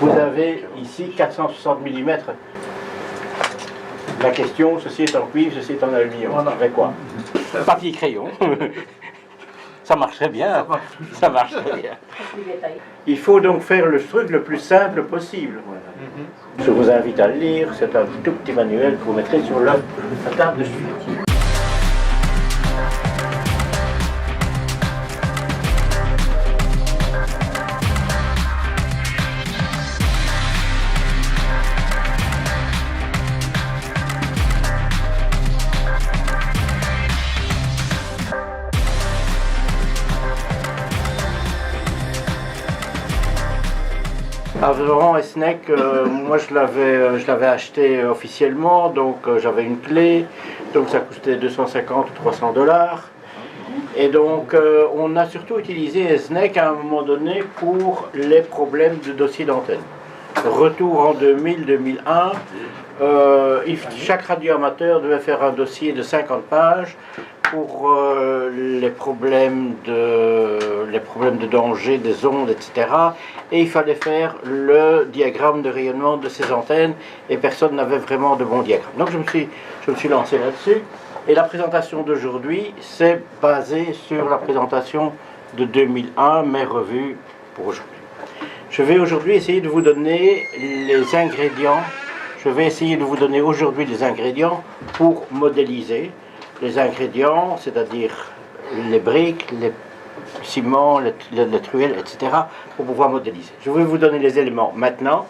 Vous avez ici 460 mm. La question, ceci est en cuivre, ceci est en aluminium. Je fais quoi? Papier crayon. Ça marcherait bien. Ça marcherait bien. Il faut donc faire le truc le plus simple possible. Je vous invite à le lire. C'est un tout petit manuel que vous mettrez sur la table de suivi. Avant Esnec, moi je l'avais acheté officiellement, donc j'avais une clé, donc ça coûtait 250 ou 300 $. Et donc on a surtout utilisé Esnec à un moment donné pour les problèmes de dossier d'antenne. Retour en 2000-2001, chaque radioamateur devait faire un dossier de 50 pages pour les problèmes de danger des ondes, etc. Et il fallait faire le diagramme de rayonnement de ces antennes, et personne n'avait vraiment de bon diagramme. Donc je me suis lancé là-dessus, et la présentation d'aujourd'hui, c'est basée sur la présentation de 2001, mais revue pour aujourd'hui. Je vais aujourd'hui essayer de vous donner les ingrédients, pour modéliser. Les ingrédients, c'est-à-dire les briques, les ciments, les truelles, etc., pour pouvoir modéliser. Je vais vous donner les éléments maintenant.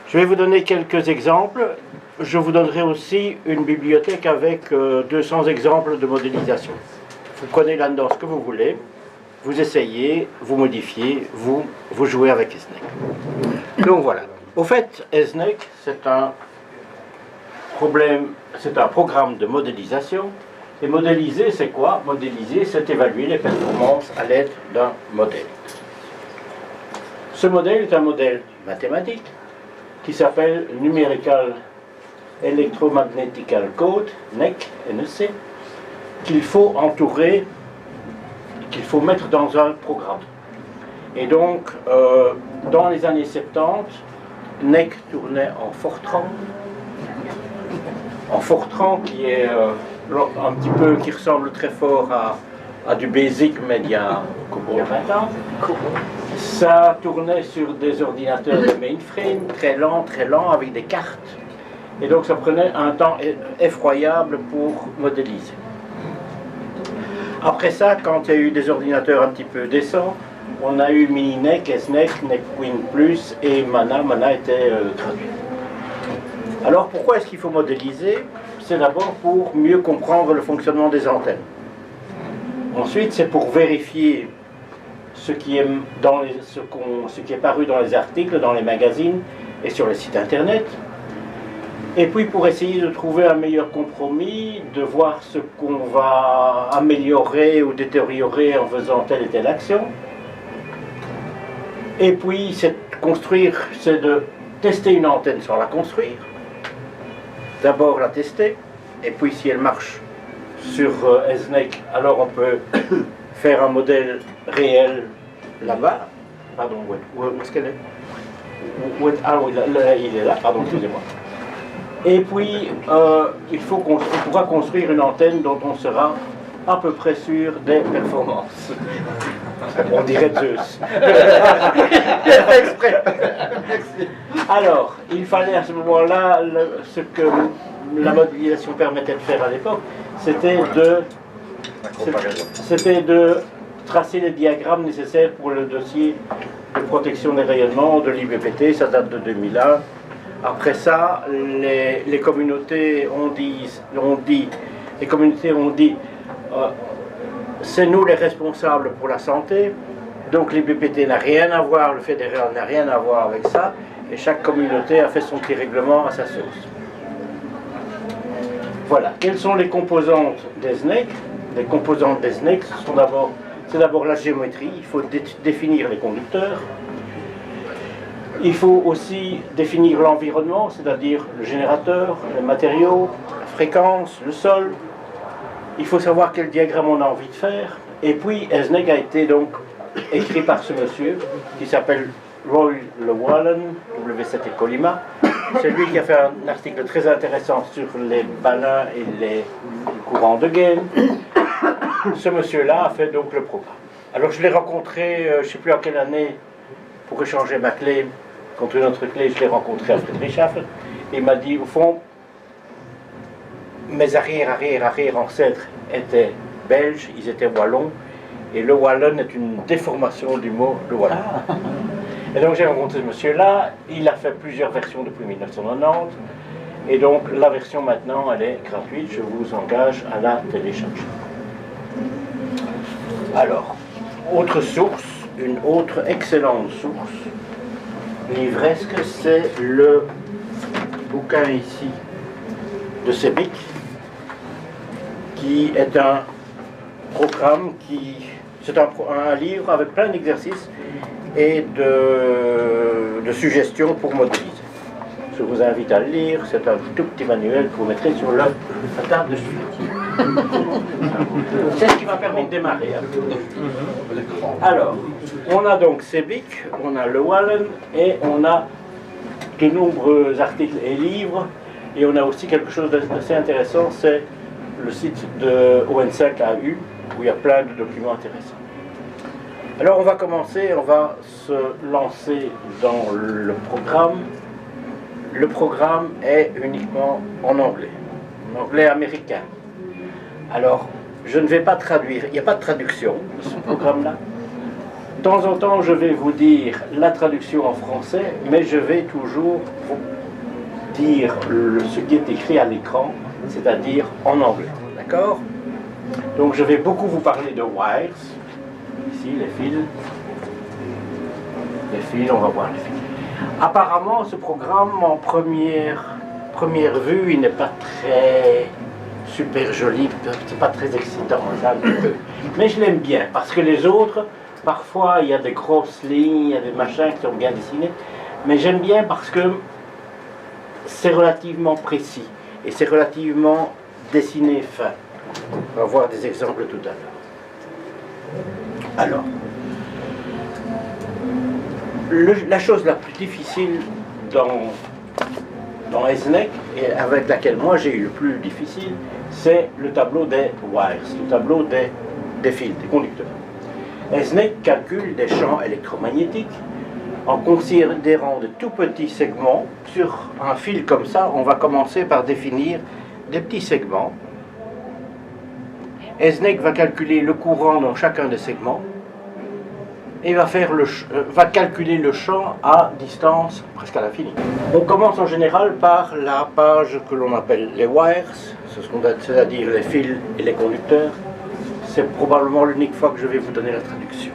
Je vais vous donner quelques exemples. Je vous donnerai aussi une bibliothèque avec 200 exemples de modélisation. Vous prenez là-dedans ce que vous voulez, vous essayez, vous modifiez, vous jouez avec Esnec. Donc voilà. Au fait, Esnec, c'est un programme de modélisation. Et modéliser, c'est quoi? Modéliser, c'est évaluer les performances à l'aide d'un modèle. Ce modèle est un modèle mathématique qui s'appelle Numerical Electromagnetical Code, NEC, NEC, qu'il faut entourer, qu'il faut mettre dans un programme. Et donc, dans les années 70, NEC tournait en Fortran. En Fortran, qui est un petit peu, qui ressemble très fort à du BASIC, mais il y a 20 ans. Ça tournait sur des ordinateurs de mainframe, très lents, avec des cartes. Et donc ça prenait un temps effroyable pour modéliser. Après ça, quand il y a eu des ordinateurs un petit peu décents, on a eu Mini-NEC, Esnec, NEC-Wing Plus et Mana. Mana était gratuit. Alors pourquoi est-ce qu'il faut modéliser? C'est d'abord pour mieux comprendre le fonctionnement des antennes. Ensuite, c'est pour vérifier ce qui est paru dans les articles, dans les magazines et sur les sites internet. Et puis pour essayer de trouver un meilleur compromis, de voir ce qu'on va améliorer ou détériorer en faisant telle et telle action. Et puis c'est de tester une antenne sans la construire. D'abord la tester, et puis si elle marche sur Esnec, alors on peut faire un modèle réel là-bas. Pardon, où est-ce qu'elle est? Ah oui, là, il est là, pardon, excusez-moi. Et puis, on pourra construire une antenne dont on sera à peu près sûr des performances. On dirait Zeus. Exprès. Alors, il fallait à ce moment-là, ce que la modélisation permettait de faire à l'époque, c'était de tracer les diagrammes nécessaires pour le dossier de protection des rayonnements de l'IBPT, ça date de 2001. Après ça, les communautés ont dit c'est nous les responsables pour la santé, donc l'IBPT n'a rien à voir, le fédéral n'a rien à voir avec ça, et chaque communauté a fait son petit règlement à sa sauce. Voilà. Quelles sont les composantes d'Esnec? Les composantes d'Esnec, c'est d'abord la géométrie, il faut définir les conducteurs. Il faut aussi définir l'environnement, c'est-à-dire le générateur, les matériaux, la fréquence, le sol. Il faut savoir quel diagramme on a envie de faire. Et puis, Esnec a été donc écrit par ce monsieur qui s'appelle Roy Llewellyn, W7 et Colima. C'est lui qui a fait un article très intéressant sur les balins et les courants de gaine. Ce monsieur-là a fait donc le programme. Alors je l'ai rencontré, je ne sais plus en quelle année, pour échanger ma clé contre une autre clé, je l'ai rencontré à Friedrichshafen. Il m'a dit, au fond, mes arrière-ancêtres étaient belges, ils étaient wallons, et le wallon est une déformation du mot le wallon. Et donc j'ai rencontré ce monsieur-là, il a fait plusieurs versions depuis 1990, et donc la version maintenant, elle est gratuite, je vous engage à la télécharger. Alors, autre source, une autre excellente source, livresque, c'est le bouquin ici de Sebic, qui est un programme c'est un livre avec plein d'exercices et de suggestions pour modéliser. Je vous invite à le lire, c'est un tout petit manuel que vous mettrez sur la table de suivi. C'est ce qui m'a permis de démarrer. Alors, on a donc Sebic, on a Llewellyn et on a de nombreux articles et livres, et on a aussi quelque chose d'assez intéressant, c'est le site de ON5AU où il y a plein de documents intéressants. Alors on va commencer, on va se lancer dans le programme. Le programme est uniquement en anglais américain. Alors je ne vais pas traduire, il n'y a pas de traduction de ce programme-là. De temps en temps je vais vous dire la traduction en français, mais je vais toujours vous dire ce qui est écrit à l'écran, c'est-à-dire en anglais. D'accord? Donc je vais beaucoup vous parler de wires. Ici, les fils. Les fils, on va voir les fils. Apparemment, ce programme, en première vue, il n'est pas très super joli, c'est pas très excitant, là, un peu. Mais je l'aime bien, parce que les autres, parfois, il y a des grosses lignes, il y a des machins qui sont bien dessinés. Mais j'aime bien parce que c'est relativement précis, et c'est relativement dessiné fin. On va voir des exemples tout à l'heure. Alors, la chose la plus difficile dans ESNEC, et avec laquelle moi j'ai eu le plus difficile, c'est le tableau des wires, le tableau des fils, des conducteurs. ESNEC calcule des champs électromagnétiques en considérant de tout petits segments. Sur un fil comme ça, on va commencer par définir des petits segments. ESNEC va calculer le courant dans chacun des segments et va calculer le champ à distance presque à l'infini. On commence en général par la page que l'on appelle les wires, c'est-à-dire les fils et les conducteurs. C'est probablement l'unique fois que je vais vous donner la traduction.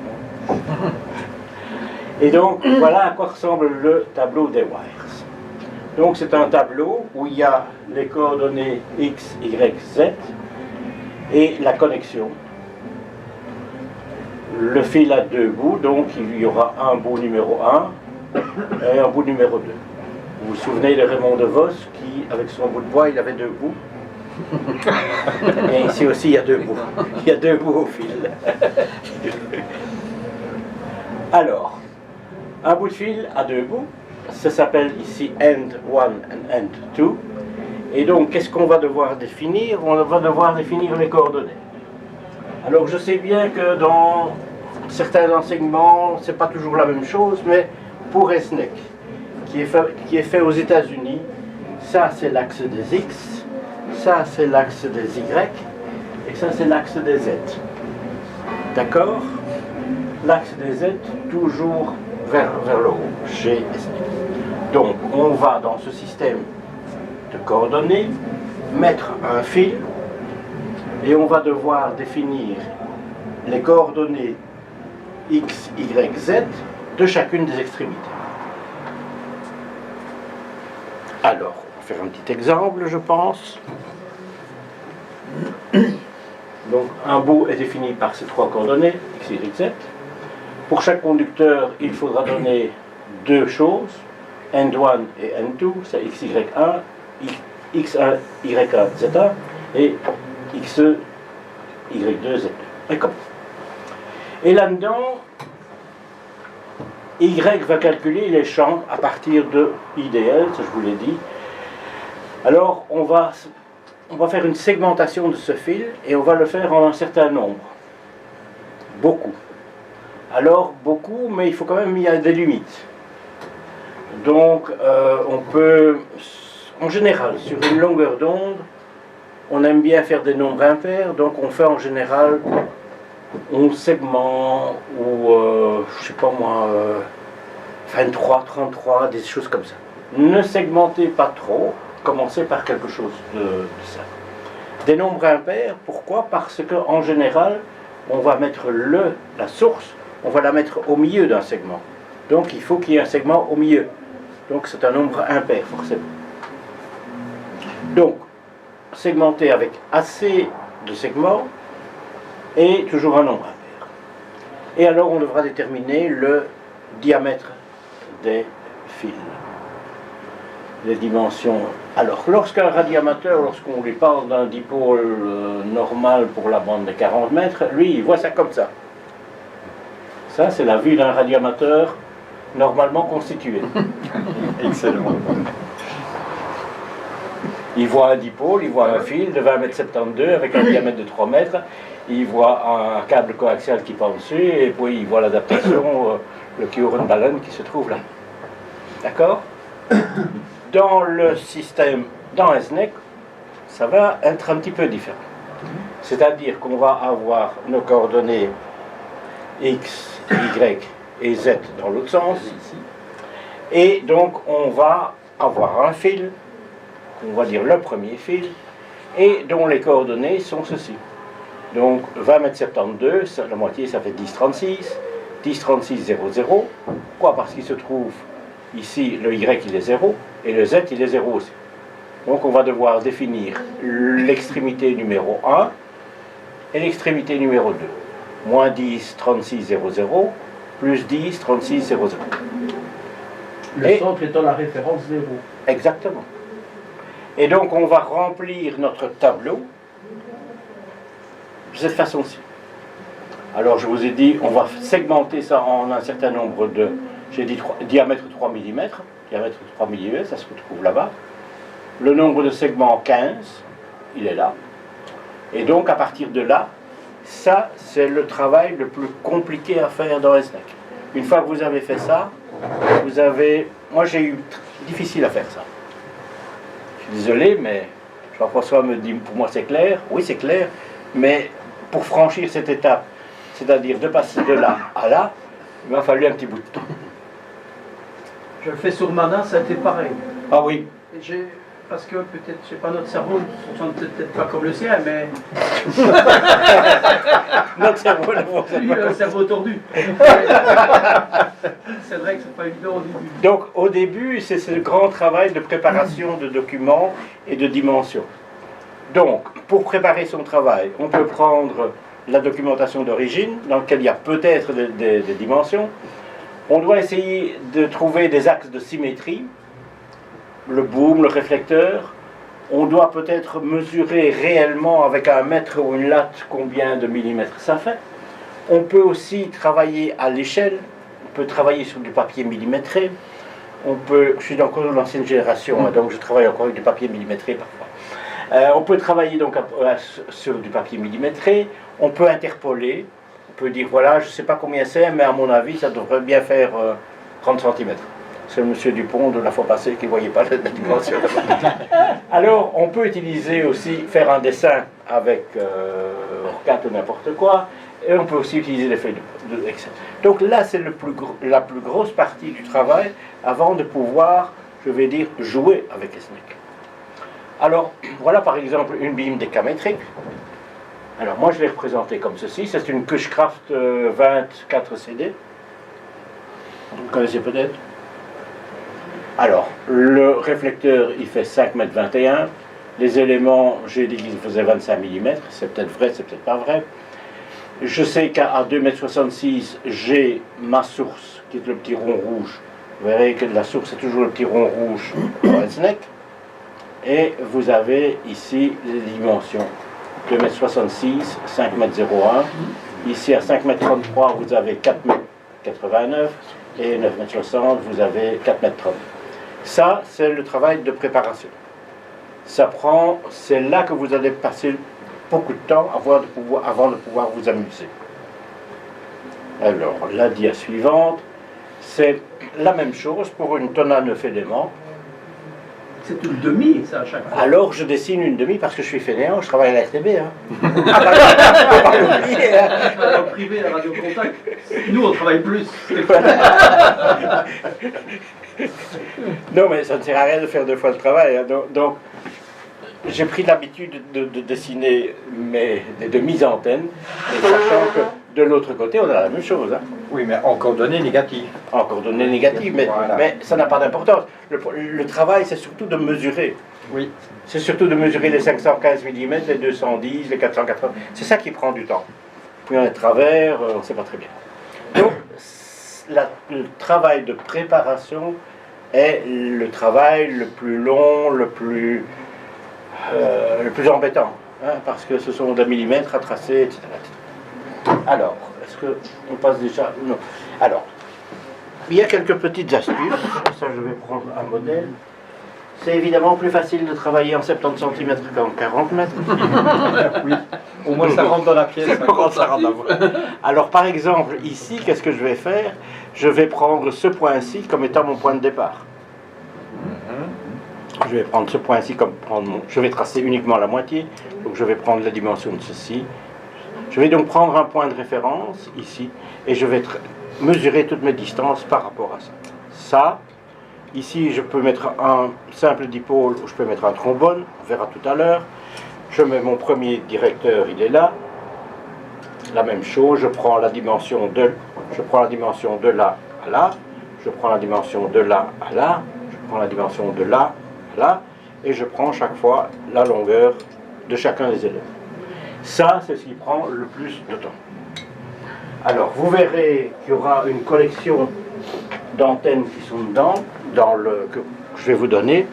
Et donc, voilà à quoi ressemble le tableau des wires. Donc, c'est un tableau où il y a les coordonnées X, Y, Z et la connexion. Le fil a deux bouts, donc il y aura un bout numéro 1 et un bout numéro 2. Vous vous souvenez de Raymond DeVos qui, avec son bout de bois, il avait deux bouts. Et ici aussi, il y a deux bouts. Il y a deux bouts au fil. Alors, un bout de fil a deux bouts. Ça s'appelle ici end 1 et end 2. Et donc, qu'est-ce qu'on va devoir définir? On va devoir définir les coordonnées. Alors, je sais bien que dans certains enseignements, c'est pas toujours la même chose, mais pour ESNEC, qui est fait aux États-Unis, ça c'est l'axe des X, ça c'est l'axe des Y, et ça c'est l'axe des Z. D'accord? L'axe des Z, toujours vers le haut, chez ESNEC. Donc, on va dans ce système de coordonnées mettre un fil et on va devoir définir les coordonnées X, Y, Z de chacune des extrémités. Alors, on va faire un petit exemple, je pense. Donc, un bout est défini par ces trois coordonnées, X, Y, Z. Pour chaque conducteur, il faudra donner deux choses, N1 et N2, c'est X, Y1, X1, Y1, Z1, et Xe, Y2, Z2. D'accord. Et là-dedans, Y va calculer les champs à partir de IDL, ça je vous l'ai dit. Alors on va faire une segmentation de ce fil et on va le faire en un certain nombre. Beaucoup. Alors beaucoup, mais il faut quand même, il y a des limites. Donc on peut, en général, sur une longueur d'onde, on aime bien faire des nombres impairs, donc on fait en général 11 segments ou, je sais pas moi, 23, 33, des choses comme ça. Ne segmentez pas trop, commencez par quelque chose de simple. Des nombres impairs, pourquoi? Parce qu'en général, on va mettre la source, on va la mettre au milieu d'un segment. Donc il faut qu'il y ait un segment au milieu. Donc c'est un nombre impair, forcément. Donc, segmenter avec assez de segments et toujours un nombre impair. Et alors on devra déterminer le diamètre des fils, les dimensions. Alors lorsqu'un radioamateur, lorsqu'on lui parle d'un dipôle normal pour la bande de 40 mètres, lui il voit ça comme ça. Ça c'est la vue d'un radioamateur normalement constitué. Excellent. Il voit un dipôle, il voit un fil de 20,72 m avec un diamètre de 3 mètres, il voit un câble coaxial qui pend dessus, et puis il voit l'adaptation, le Kioran-Ballen qui se trouve là. D'accord? Dans le système, dans SNEC, ça va être un petit peu différent. C'est-à-dire qu'on va avoir nos coordonnées X, Y et Z dans l'autre sens, et donc on va avoir un fil, on va dire le premier fil, et dont les coordonnées sont ceci. Donc 20,72 m, la moitié ça fait 10,36, 10,36,00. Pourquoi? Parce qu'il se trouve ici le Y il est 0, et le Z il est 0 aussi. Donc on va devoir définir l'extrémité numéro 1 et l'extrémité numéro 2. Moins 10,36,00, plus 10,36,00. Le centre étant la référence 0. Exactement. Et donc on va remplir notre tableau de cette façon-ci. Alors je vous ai dit, on va segmenter ça en un certain nombre de, j'ai dit diamètre 3 mm, diamètre 3 mm, ça se retrouve là-bas. Le nombre de segments 15, il est là. Et donc à partir de là, ça c'est le travail le plus compliqué à faire dans SNEC. Une fois que vous avez fait ça, vous avez, moi j'ai eu difficile à faire ça. Désolé, mais Jean-François me dit, pour moi c'est clair, oui c'est clair, mais pour franchir cette étape, c'est-à-dire de passer de là à là, il m'a fallu un petit bout de temps. Je le fais sur Mana, ça a été pareil. Ah oui. Parce que peut-être, je sais pas, notre cerveau ne fonctionne peut-être pas comme le sien, mais... Notre cerveau ne fonctionne pas comme le cerveau tordu. C'est vrai que c'est pas évident au début. Donc au début, c'est ce grand travail de préparation de documents et de dimensions. Donc, pour préparer son travail, on peut prendre la documentation d'origine, dans laquelle il y a peut-être des dimensions. On doit essayer de trouver des axes de symétrie, le boom, le réflecteur. On doit peut-être mesurer réellement avec un mètre ou une latte combien de millimètres ça fait. On peut aussi travailler à l'échelle, on peut travailler sur du papier millimétré. Je suis encore de l'ancienne génération, donc je travaille encore avec du papier millimétré parfois. On peut travailler donc sur du papier millimétré, on peut interpoler, on peut dire voilà, je ne sais pas combien c'est, mais à mon avis ça devrait bien faire 30 cm. C'est le monsieur Dupont de la fois passée qui ne voyait pas la dimension. Alors on peut utiliser aussi, faire un dessin avec Orcat ou n'importe quoi, et on peut aussi utiliser les feuilles de Excel. Donc là c'est la plus grosse partie du travail avant de pouvoir, je vais dire, jouer avec SNEC. Alors, voilà par exemple une bime décamétrique. Alors moi je l'ai représentée comme ceci, c'est une Cushcraft 24 CD. Vous connaissez peut-être. Alors, le réflecteur il fait 5,21 m. Les éléments, j'ai dit qu'ils faisaient 25 mm, c'est peut-être vrai, c'est peut-être pas vrai. Je sais qu'à 2,66 m, j'ai ma source, qui est le petit rond rouge. Vous verrez que la source est toujours le petit rond rouge dans SNEC. Et vous avez ici les dimensions 2,66 m, 5,01 m. Ici à 5,33 m, vous avez 4,89 m. et 9,60 m, vous avez 4,30 m. Ça, c'est le travail de préparation. C'est là que vous allez passer beaucoup de temps avant de pouvoir vous amuser. Alors, la dia suivante, c'est la même chose pour une tonne à 9 éléments. C'est une demi, ça, à chaque fois. Alors, je dessine une demi parce que je suis fainéant, je travaille à la RTB. Hein. Faut pas l'oublier, hein. Dans le privé, la radio contact, nous, on travaille plus. Non, mais ça ne sert à rien de faire deux fois le travail. Hein. Donc, j'ai pris l'habitude de dessiner des demi-antennes, et sachant que de l'autre côté, on a la même chose. Hein. Oui, mais en coordonnées négatives. En coordonnées négatives, Voilà. mais ça n'a pas d'importance. Le travail, c'est surtout de mesurer. Oui. C'est surtout de mesurer les 515 mm, les 210, les 480. C'est ça qui prend du temps. Puis on est de travers, on ne sait pas très bien. Donc, le travail de préparation est le travail le plus long, le plus embêtant, hein, parce que ce sont des millimètres à tracer, etc. Alors, est-ce qu'on passe déjà? Non. Alors, il y a quelques petites astuces. Ça, je vais prendre un modèle. C'est évidemment plus facile de travailler en 70 cm qu'en 40 mètres. Oui. Au moins ça rentre dans la pièce. Alors, par exemple, ici, qu'est-ce que je vais faire? Je vais prendre ce point-ci comme étant mon point de départ. Je vais prendre ce point-ci comme je vais tracer uniquement la moitié, donc je vais prendre la dimension de ceci. Je vais donc prendre un point de référence ici et je vais mesurer toutes mes distances par rapport à ça. Ça, ici je peux mettre un simple dipôle ou je peux mettre un trombone, on verra tout à l'heure. Je mets mon premier directeur, il est là. La même chose, je prends la dimension de là à là, je prends la dimension de là à là, je prends la dimension de là à là, et je prends chaque fois la longueur de chacun des éléments. Ça, c'est ce qui prend le plus de temps. Alors, vous verrez qu'il y aura une collection d'antennes qui sont dedans, que je vais vous donner.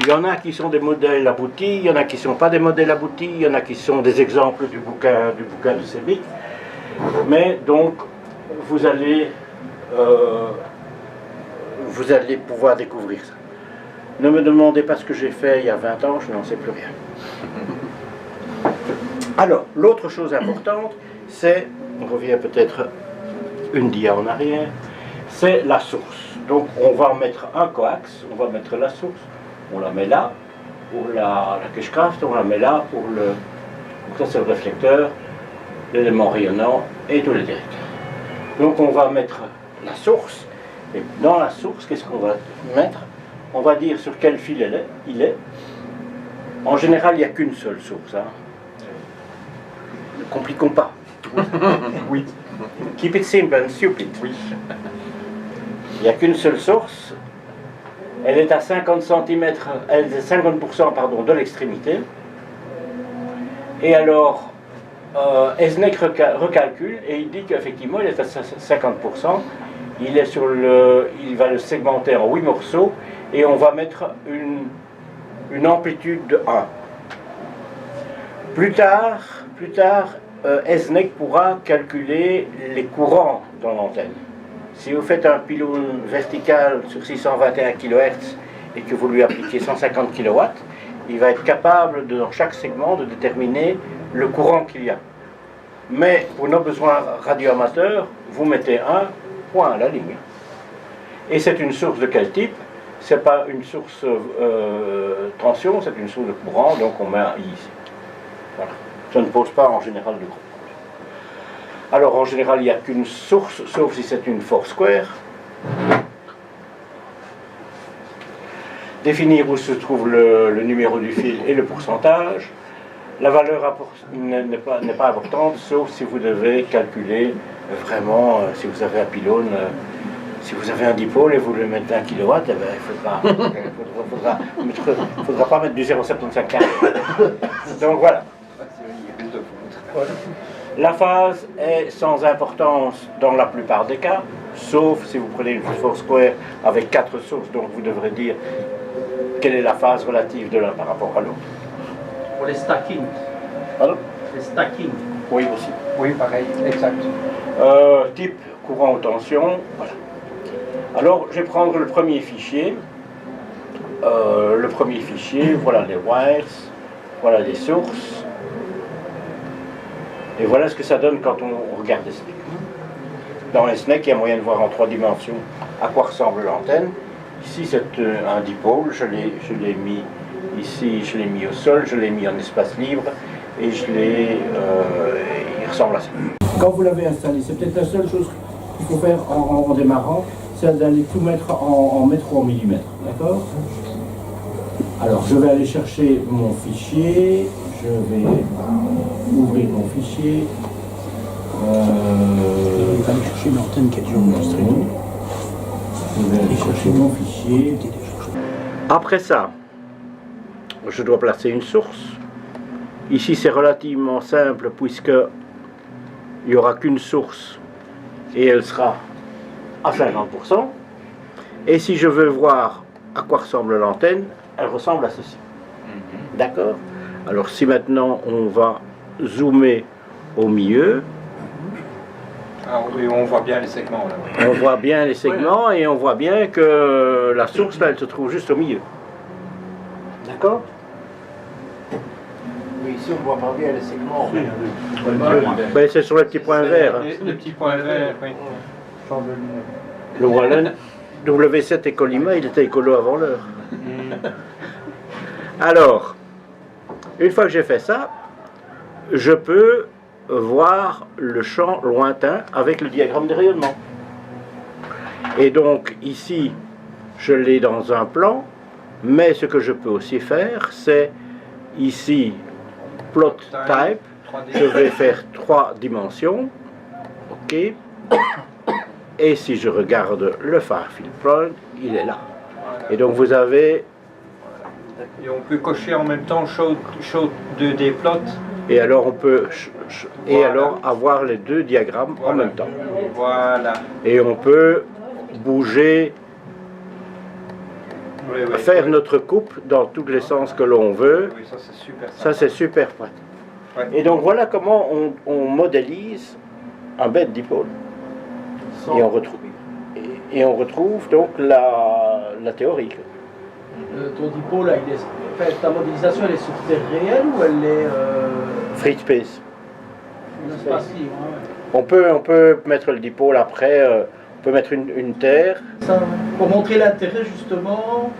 Il y en a qui sont des modèles aboutis, il y en a qui ne sont pas des modèles aboutis, il y en a qui sont des exemples du bouquin de Sébic. Mais donc, vous allez pouvoir découvrir ça. Ne me demandez pas ce que j'ai fait il y a 20 ans, je n'en sais plus rien. Alors, l'autre chose importante, c'est, on revient peut-être une dia en arrière, c'est la source. Donc, on va mettre un coax, on va mettre la source, on la met là, pour la Keschkraft, on la met là, donc ça c'est le réflecteur, l'élément rayonnant et tous les directeurs. Donc, on va mettre la source, et dans la source, qu'est-ce qu'on va mettre? On va dire sur quel fil il est. En général, il n'y a qu'une seule source. Hein. Ne compliquons pas. Oui. Keep it simple and stupid. Oui. Il n'y a qu'une seule source. Elle est à 50 cm, elle est 50% pardon, de l'extrémité. Et alors, Esnek recalcule et il dit qu'effectivement, il est à 50%. Il va le segmenter en 8 morceaux et on va mettre une amplitude de 1. Plus tard, Esnek pourra calculer les courants dans l'antenne. Si vous faites un pylône vertical sur 621 kHz et que vous lui appliquez 150 kW, il va être capable, dans chaque segment, de déterminer le courant qu'il y a. Mais pour nos besoins radioamateurs, vous mettez un point à la ligne. Et c'est une source de quel type? C'est pas une source tension, c'est une source de courant, donc on met un I ici. Voilà. Ça ne pose pas en général de gros problèmes. Alors en général, il n'y a qu'une source, sauf si c'est une Foursquare. Définir où se trouve le numéro du fil et le pourcentage. La valeur n'est pas importante, sauf si vous devez calculer vraiment, si vous avez un pylône, si vous avez un dipôle et vous le mettez 1 kW, eh ben, il ne faudra pas mettre du 0,75 carré. Donc voilà. La phase est sans importance dans la plupart des cas, sauf si vous prenez une Foursquare avec 4 sources, donc vous devrez dire quelle est la phase relative de l'un par rapport à l'autre. Pour les stacking. Pardon? Les stacking. Oui, aussi. Oui, pareil, exact. Type courant ou tension, voilà. Alors, je vais prendre le premier fichier. Voilà les wires, voilà les sources. Et voilà ce que ça donne quand on regarde SNEC. Dans SNEC, il y a moyen de voir en 3 dimensions à quoi ressemble l'antenne. Ici, c'est un dipôle, je l'ai mis ici, je l'ai mis au sol, je l'ai mis en espace libre, et il ressemble à ça. Quand vous l'avez installé, c'est peut-être la seule chose qu'il faut faire en démarrant, c'est d'aller tout mettre en mètres ou en millimètres, d'accord? Alors, je vais aller chercher mon fichier, je vais ouvrir mon fichier. Je vais aller chercher une antenne qui est déjà enregistrée. Je vais aller chercher mon fichier. Après ça, je dois placer une source. Ici, c'est relativement simple puisque il n'y aura qu'une source et elle sera à 50%. Et si je veux voir à quoi ressemble l'antenne, elle ressemble à ceci. D'accord? Alors si maintenant on va zoomer au milieu, oui, on voit bien les segments là. on voit bien les segments et on voit bien que la source là, elle se trouve juste au milieu. D'accord? Oui, ici on ne voit pas bien les segments. Ben, c'est sur le petit point vert. Les petits points verts, oui. Le Wallen W7 Ecolima, il était écolo avant l'heure. Alors, une fois que j'ai fait ça, je peux voir le champ lointain avec le diagramme de rayonnement. Et donc ici, je l'ai dans un plan, mais ce que je peux aussi faire, c'est ici, plot type, je vais faire 3 dimensions, ok, et si je regarde le Farfield Point, il est là. Et donc vous avez... Et on peut cocher en même temps show 2D plot. Et alors on peut alors avoir les 2 diagrammes en même temps. Voilà. Et on peut bouger, faire notre coupe dans tous les sens que l'on veut. Oui, ça c'est super. Ça c'est super pratique. Ouais. Et donc voilà comment on modélise un bête dipôle. Et on retrouve donc la théorie. Ton dipôle, là, ta modélisation, elle est sur terre réelle ou elle est... Free space. Un espace libre, On peut mettre le dipôle après, on peut mettre une terre. Ça, pour montrer l'intérêt justement,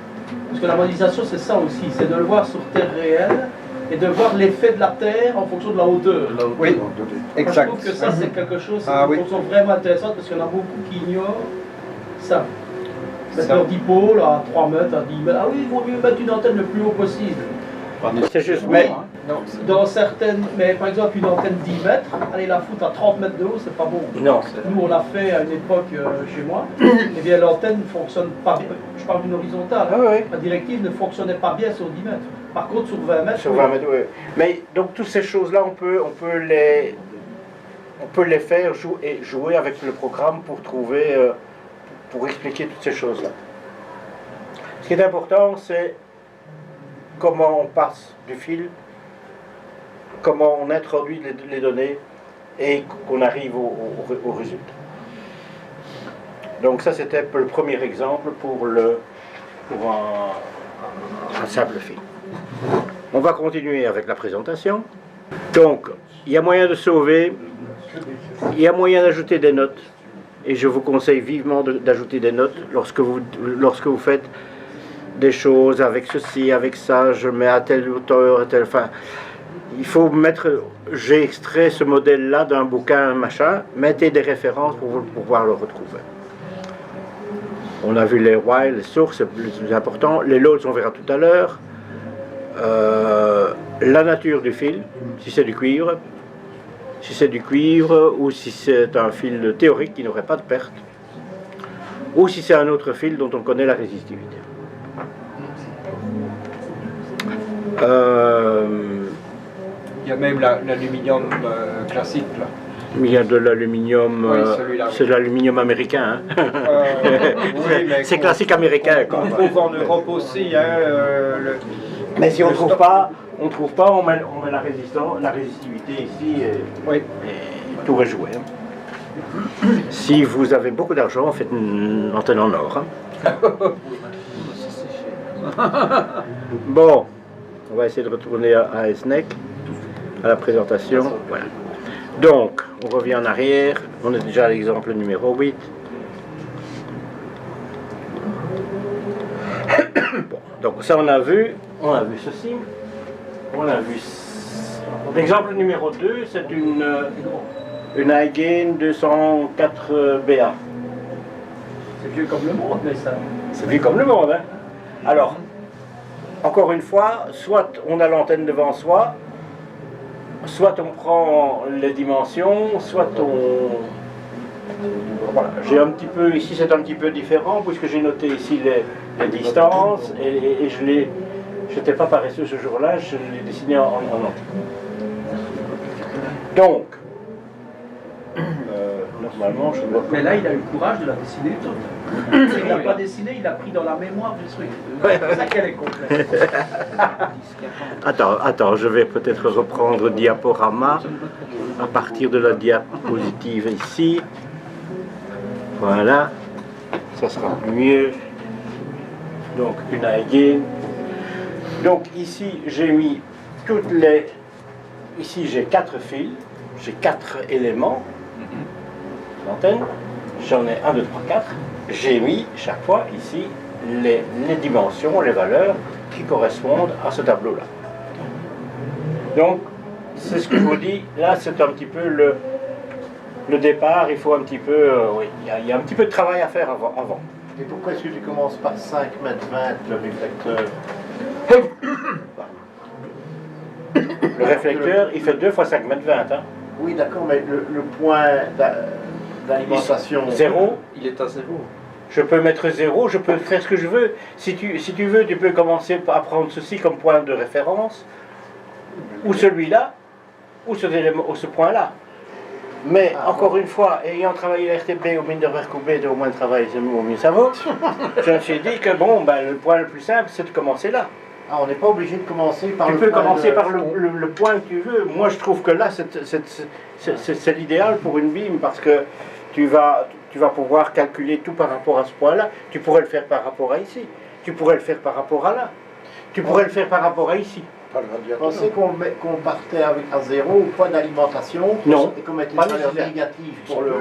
parce que la modélisation c'est ça aussi, c'est de le voir sur terre réelle et de voir l'effet de la terre en fonction de la hauteur. Oui, exact. Moi, je trouve que ça c'est quelque chose, c'est Ah, une oui. fonction vraiment intéressante parce qu'il y en a beaucoup qui ignorent ça. Mettre Ça. leur dipôle à 3 mètres, à 10 mètres, ah oui, il vaut mieux mettre une antenne le plus haut possible. C'est juste, Mais Non, dans certaines, mais par exemple une antenne 10 mètres, aller la foutre à 30 mètres de haut, c'est pas bon. non. Nous on l'a fait à une époque chez moi, et bien l'antenne ne fonctionne pas bien, je parle d'une horizontale, Ah oui. la directive ne fonctionnait pas bien sur 10 mètres. Par contre sur 20 mètres, Sur oui. 20 mètres, oui. Mais donc toutes ces choses-là, on peut les faire jouer avec le programme pour trouver, pour expliquer toutes ces choses-là. Ce qui est important, c'est comment on passe du fil, comment on introduit les données et qu'on arrive au résultat. Donc ça, c'était le premier exemple pour un simple fil. On va continuer avec la présentation. Donc, il y a moyen de sauver, il y a moyen d'ajouter des notes, et je vous conseille vivement d'ajouter des notes lorsque vous faites des choses avec ceci, avec ça, je mets à telle hauteur, à telle... Enfin, il faut mettre... J'ai extrait ce modèle-là d'un bouquin, machin, mettez des références pour pouvoir le retrouver. On a vu les while, les sources, c'est plus important. Les loads, on verra tout à l'heure. La nature du fil, si c'est du cuivre, ou si c'est un fil théorique qui n'aurait pas de perte, ou si c'est un autre fil dont on connaît la résistivité. il y a même l'aluminium classique là. Il y a de l'aluminium, Oui, celui-là, oui. c'est de l'aluminium américain. Hein. Oui, mais C'est classique américain. Quoi. On trouve en Europe aussi. Hein, Mais si on le ne trouve stock. pas, on met la résistivité ici et Oui. tout va jouer. Hein. Si vous avez beaucoup d'argent, faites une antenne en or. Hein. Bon, on va essayer de retourner à SNEC, à la présentation. Voilà. Donc, on revient en arrière. On est déjà à l'exemple numéro 8. Bon, donc ça on a vu ceci. On a vu. L'exemple numéro 2, c'est une Aigain 204 BA. C'est vieux comme le monde, mais ça. C'est vieux comme le monde, hein. Alors, encore une fois, soit on a l'antenne devant soi, soit on prend les dimensions, soit on... Voilà, j'ai un petit peu, ici c'est un petit peu différent, puisque j'ai noté ici les distances, et je l'ai... J'étais pas paresseux ce jour-là, je l'ai dessiné en entier. Donc, normalement, je dois... Mais là, il a eu le courage de la dessiner toute. Il n'a pas dessiné, il a pris dans la mémoire du truc. C'est ça qu'elle est complète. Attends, je vais peut-être reprendre diaporama à partir de la diapositive ici. Voilà, ça sera mieux. Donc, une Aigain. Donc, ici, j'ai mis toutes les... Ici, j'ai 4 fils, j'ai 4 éléments. L'antenne, j'en ai 1, 2, 3, 4. J'ai mis chaque fois ici les dimensions, les valeurs qui correspondent à ce tableau-là. Donc, c'est ce que je vous dis, là c'est un petit peu le départ, il faut un petit peu, oui, il y a un petit peu de travail à faire avant. Et pourquoi est-ce que tu commences par 5,20 m le réflecteur? Le réflecteur, il fait 2 fois 5,20 m. Hein. Oui, d'accord, mais le point d'alimentation... 0. Il est à 0. Je peux mettre 0, je peux faire ce que je veux. Si tu veux, tu peux commencer à prendre ceci comme point de référence, ou celui-là, ou ce point-là. Mais, encore une fois, ayant travaillé la RTB au Minderwerk-Coubé, au moins de travail, au mieux ça vaut, je me suis dit que bon, ben, le point le plus simple, c'est de commencer là. Ah, on n'est pas obligé de commencer par Tu peux commencer par le point que tu veux. Moi, je trouve que là, c'est l'idéal pour une BIM, parce que tu vas pouvoir calculer tout par rapport à ce point-là. Tu pourrais le faire par rapport à ici. Tu pourrais le faire par rapport à là. Tu pourrais le faire par rapport à ici. Je pensais qu'on partait à 0 au point d'alimentation. Non. Et qu'on mettait Pas une valeur nécessaire. négative pour le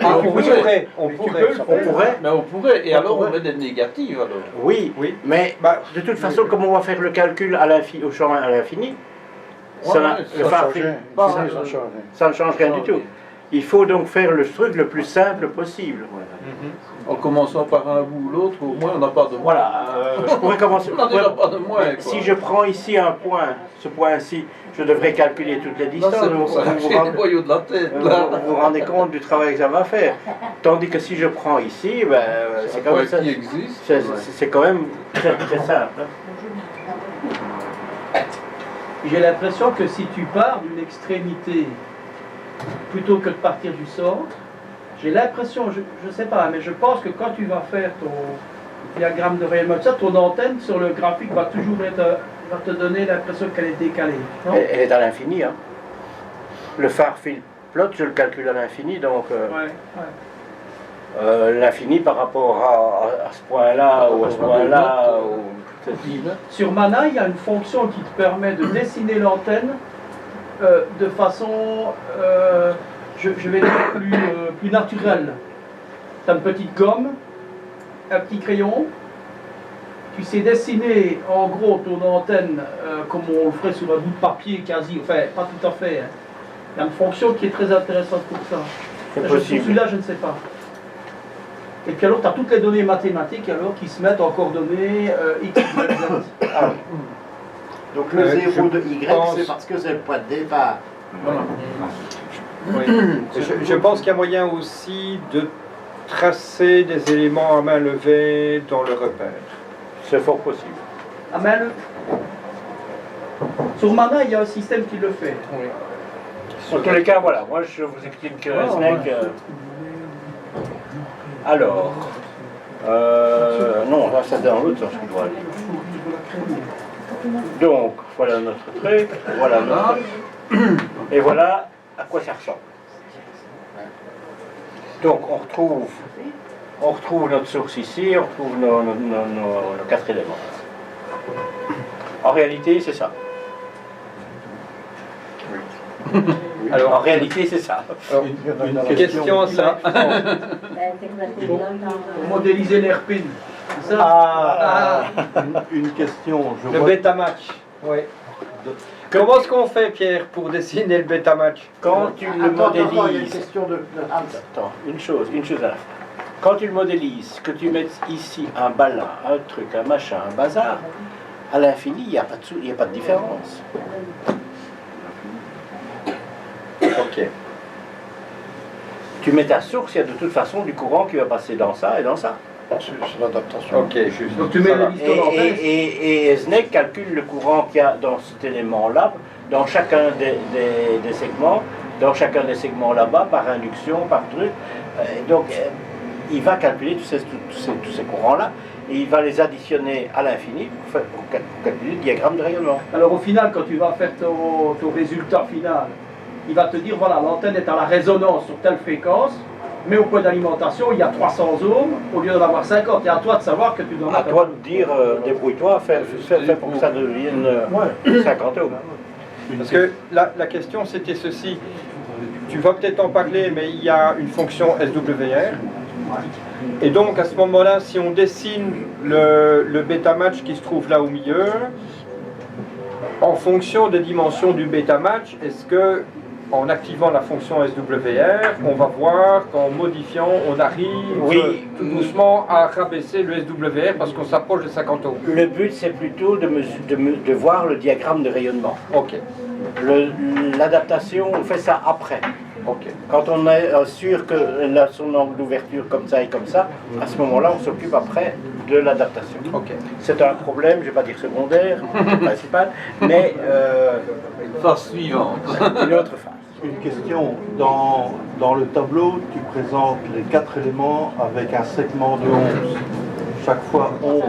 Ah, on pourrait. On pourrait. Mais on pourrait, et On alors pourrait. on met des négatives alors. Oui, Oui. mais de toute façon, comme on va faire le calcul à au champ à l'infini, ça ne change rien du tout. Il faut donc faire le truc le plus simple possible. En commençant par un bout ou l'autre, au moins on n'a pas de moins. Voilà, je pourrais commencer. On n'en a pas de moins. Quoi. Si je prends ici un point, ce point-ci, je devrais calculer toutes les Non, distances. c'est pour ça que j'ai les boyaux de la tête là. Vous vous rendez compte du travail que ça va faire. Tandis que si je prends ici, ben, c'est quand même ça. Qui existe. C'est quand même très très simple. J'ai l'impression que si tu pars d'une extrémité plutôt que de partir du centre, j'ai l'impression, je ne sais pas, mais je pense que quand tu vas faire ton diagramme de rayonnement, ton antenne sur le graphique va toujours va te donner l'impression qu'elle est décalée. Non? Elle est à l'infini. Hein. Le far field plot, je le calcule à l'infini, donc l'infini par rapport à ce point-là ou à ce point-là. Sur Mana, il y a une fonction qui te permet de dessiner l'antenne de façon, je vais dire, plus naturelle. Tu as une petite gomme, un petit crayon, tu sais dessiner en gros ton antenne comme on le ferait sur un bout de papier quasi, enfin pas tout à fait. Hein. Il y a une fonction qui est très intéressante pour ça. Celui-là, je ne sais pas. Et puis alors, tu as toutes les données mathématiques alors qui se mettent en coordonnées X, Y, Z. Ah, donc le 0 de Y, c'est parce que c'est le point de départ. Voilà. Oui. Je pense qu'il y a moyen aussi de tracer des éléments à main levée dans le repère. C'est fort possible. Ah, mais sur Mana, il y a un système qui le fait. Oui. En tous les cas, voilà, moi je vous explique que SNEC. Alors, non, là c'est dans l'autre sens qu'il doit aller. Donc, voilà notre truc, voilà notre... Et voilà à quoi ça ressemble. Donc on retrouve notre source ici, on retrouve nos 4 éléments. En réalité, c'est ça. Alors, en réalité, c'est ça. Alors, une question ça. Modéliser l'AirPin. C'est ça? Une question. Le bêta match. Oui. Comment est-ce qu'on fait, Pierre, pour dessiner le bêta match? Quand tu le Attends, il y a une modélises, question de Hans. attends, une chose à la fois. Quand tu le modélises, que tu mets ici un ballon, un truc, un machin, un bazar, à l'infini, il n'y a pas de différence. Ok. Tu mets ta source, il y a de toute façon du courant qui va passer dans ça et dans ça. C'est l'adaptation. Ok, juste. Donc tu mets Ça va. les pistons en tête. Et SNEC calcule le courant qu'il y a dans cet élément-là, dans chacun des segments, dans chacun des segments là-bas, par induction, par truc. Donc il va calculer tous ces courants-là, et il va les additionner à l'infini pour calculer le diagramme de rayonnement. Alors au final, quand tu vas faire ton résultat final, il va te dire, voilà, l'antenne est à la résonance sur telle fréquence, mais au point d'alimentation, il y a 300 ohms, au lieu d'en avoir 50. Et à toi de savoir que tu dois À toi de dire, débrouille-toi, fais pour que ça devienne 50 ohms. Parce que la question c'était ceci. Tu vas peut-être en parler, mais il y a une fonction SWR. Et donc à ce moment-là, si on dessine le bêta match qui se trouve là au milieu, en fonction des dimensions du bêta match, est-ce que en activant la fonction SWR, on va voir qu'en modifiant, on arrive tout doucement à rabaisser le SWR parce qu'on s'approche des 50 ohms. Le but, c'est plutôt de voir le diagramme de rayonnement. Ok, L'adaptation, on fait ça après. ok. Quand on est sûr que son angle d'ouverture comme ça et comme ça, à ce moment-là, on s'occupe après de l'adaptation. Ok. C'est un problème, je ne vais pas dire secondaire, principal, mais Phase suivante. une autre phase. Une question. Dans le tableau, tu présentes les 4 éléments avec un segment de 11. Chaque fois 11,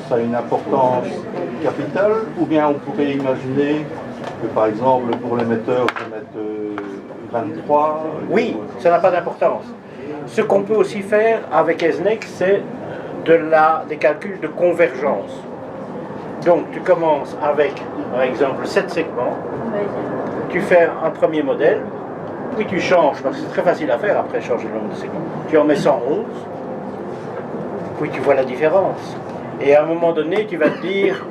ça a une importance capitale, ou bien on pourrait imaginer que par exemple pour l'émetteur, je vais mettre 23. Oui, ça n'a pas d'importance. Ce qu'on peut aussi faire avec SNEC, c'est des calculs de convergence. Donc tu commences avec, par exemple, 7 segments, tu fais un premier modèle, puis tu changes, parce que c'est très facile à faire après changer le nombre de segments. Tu en mets 111, puis tu vois la différence. Et à un moment donné, tu vas te dire,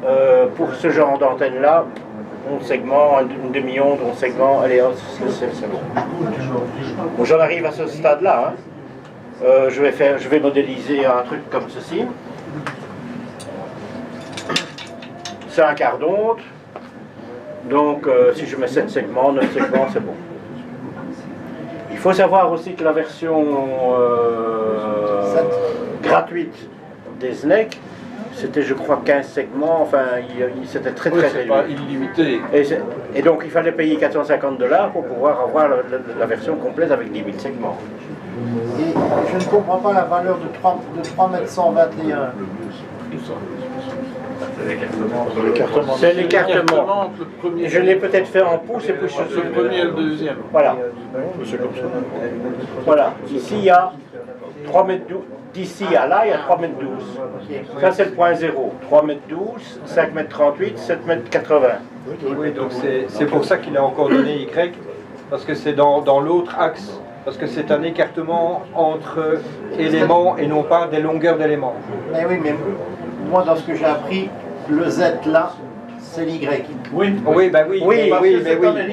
pour ce genre d'antenne-là, 11 segments, une demi-onde, 11 segments, allez, c'est bon. Bon, j'en arrive à ce stade-là. Hein. Je vais modéliser un truc comme ceci. C'est un quart d'onde. Donc, si je mets 7 segments, 9 segments, c'est bon. Il faut savoir aussi que la version gratuite des SNEC, c'était je crois 15 segments, enfin c'était très Oui, très c'est réduit. pas illimité. Et donc il fallait payer 450 $ pour pouvoir avoir la version complète avec 10 000 segments. Et je ne comprends pas la valeur de 3,121 m. C'est l'écartement. Entre le premier, Je l'ai peut-être fait en pouces et puis entre le premier et le deuxième. Voilà. C'est comme ça. Voilà. Ici il y a 3 mètres 12. D'ici à là, il y a 3 mètres 12. Ça c'est le point 0. 3 mètres 12, 5 mètres 38, 7 mètres 80. Oui, donc c'est pour ça qu'il a encore donné Y, parce que c'est dans l'autre axe, parce que c'est un écartement entre éléments et non pas des longueurs d'éléments. Mais oui, mais moi, dans ce que j'ai appris, le Z là, c'est l'Y. Oui. Oui, bah oui, Oui,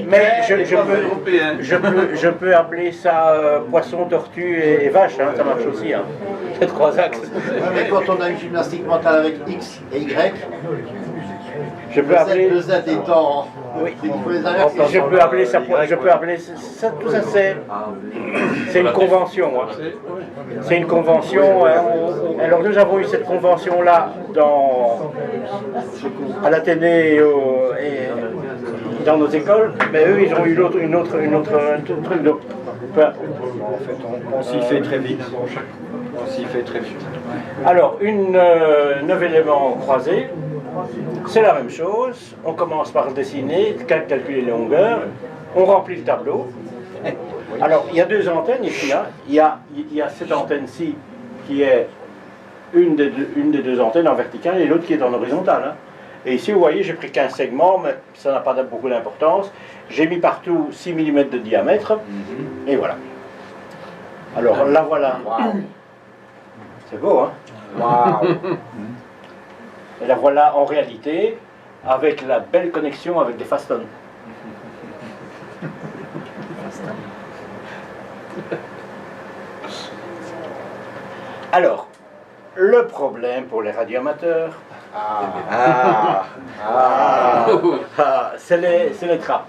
mais Européen. je peux appeler ça poisson, tortue et vache, hein, ça marche aussi. Hein. C'est 3 axes. Ouais, mais quand on a une gymnastique mentale avec X et Y, Je peux appeler. le Z étant. Oui. Il faut les inverser. Je peux appeler ça. Je peux appeler ça. Tout ça c'est une convention. Hein. C'est une convention. Alors nous avons eu cette convention là à l'Athénée et dans nos écoles, mais eux ils ont eu une autre truc de. Peu importe. En fait, on s'y fait très vite. On s'y fait très vite. Alors, 9 éléments croisés, c'est la même chose. On commence par dessiner, calculer les longueurs, on remplit le tableau. Alors, il y a deux antennes ici. Hein. Il y a cette antenne-ci qui est une des deux antennes en verticale et l'autre qui est en horizontale. Hein. Et ici, vous voyez, j'ai pris 15 segments, mais ça n'a pas beaucoup d'importance. J'ai mis partout 6 mm de diamètre, et voilà. Alors, là, voilà. Wow. C'est beau, hein? Wow. Et la voilà en réalité, avec la belle connexion avec des fastons. Alors, le problème pour les radioamateurs, c'est les trappes.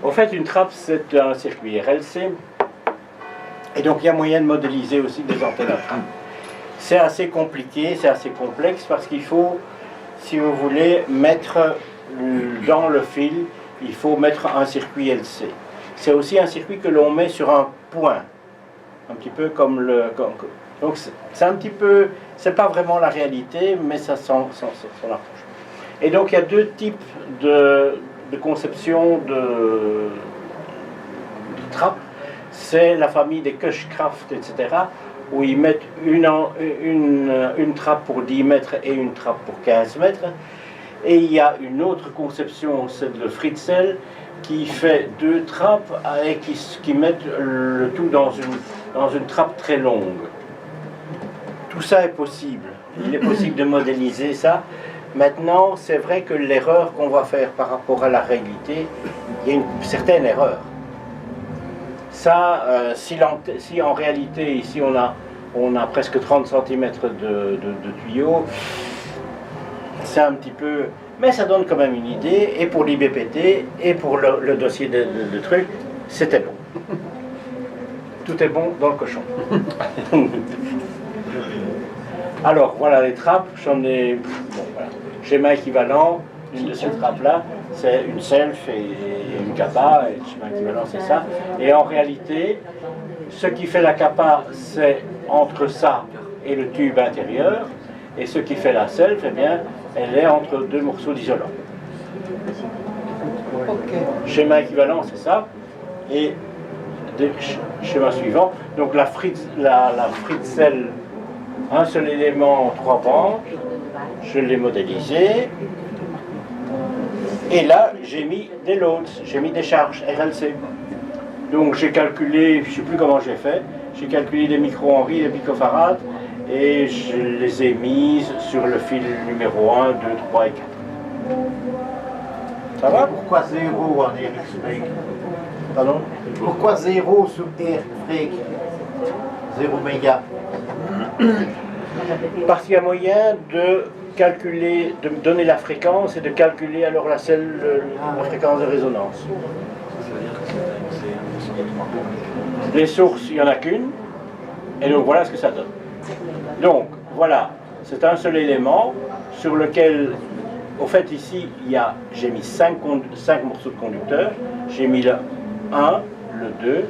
En fait, une trappe, c'est un circuit RLC. Et donc, il y a moyen de modéliser aussi des antennes à trappe. C'est assez compliqué, c'est assez complexe, parce qu'il faut, si vous voulez, mettre dans le fil, il faut mettre un circuit LC. C'est aussi un circuit que l'on met sur un point. Un petit peu comme le... donc, c'est un petit peu... C'est pas vraiment la réalité, mais ça s'en approche. Et donc, il y a deux types de conception de trappes. C'est la famille des Cushcraft, etc., où ils mettent une trappe pour 10 mètres et une trappe pour 15 mètres. Et il y a une autre conception, c'est le Fritzel, qui fait deux trappes et qui mettent le tout dans une trappe très longue. Tout ça est possible. Il est possible de modéliser ça. Maintenant, c'est vrai que l'erreur qu'on va faire par rapport à la réalité, il y a une certaine erreur. Ça, si en réalité, ici, on a presque 30 cm de tuyaux, c'est un petit peu... Mais ça donne quand même une idée, et pour l'IBPT, et pour le dossier de trucs, c'était bon. Tout est bon dans le cochon. Alors, voilà les trappes, j'en ai... Bon, voilà. Schéma équivalent, une de ces trappes-là, c'est une self et une kappa, et le schéma équivalent, c'est ça. Et en réalité, ce qui fait la kappa, c'est entre ça et le tube intérieur, et ce qui fait la self, eh bien, elle est entre deux morceaux d'isolant. Schéma équivalent, c'est ça. Et schéma suivant. Donc la Fritzel, un seul élément en 3 bandes, je l'ai modélisé. Et là, j'ai mis des loads, j'ai mis des charges RLC. Donc j'ai calculé, je ne sais plus comment j'ai fait, j'ai calculé des micro-henries, des picofarads, et je les ai mises sur le fil numéro 1, 2, 3 et 4. Ça va? Pourquoi 0 en RX-Freak? Pardon? Pourquoi 0 sur RX-Freak? 0 mégas? Parce qu'il y a moyen de calculer, de donner la fréquence et de calculer alors la fréquence de résonance. Les sources, il n'y en a qu'une, et donc voilà ce que ça donne. Donc, voilà, c'est un seul élément sur lequel, au fait, ici, j'ai mis 5 morceaux de conducteurs. J'ai mis le 1, le 2,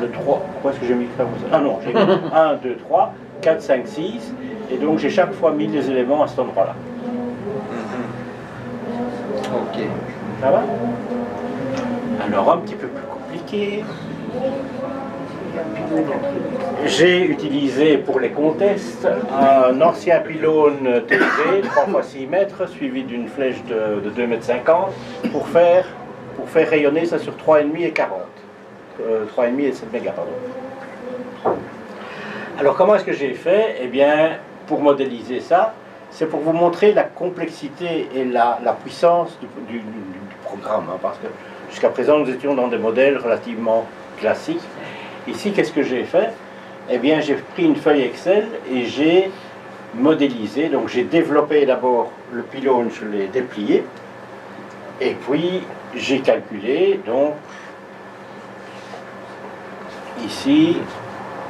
le 3. Pourquoi est-ce que j'ai mis 3 morceaux? Ah non, j'ai mis 1, 2, 3, 4, 5, 6. Et donc, j'ai chaque fois mis les éléments à cet endroit-là. Ok. Ça va? Alors, un petit peu plus compliqué. J'ai utilisé pour les contests un ancien pylône TV 3 x 6 mètres suivi d'une flèche de 2,50 m pour faire rayonner ça sur 3,5 et 40. 3,5 et 7 mégas, pardon. Alors comment est-ce que j'ai fait? Eh bien, pour modéliser ça, c'est pour vous montrer la complexité et la puissance du programme. Hein, parce que jusqu'à présent, nous étions dans des modèles relativement classiques. Ici, qu'est-ce que j'ai fait? Eh bien, j'ai pris une feuille Excel et j'ai modélisé. Donc, j'ai développé d'abord le pylône, je l'ai déplié. Et puis, j'ai calculé, donc, ici,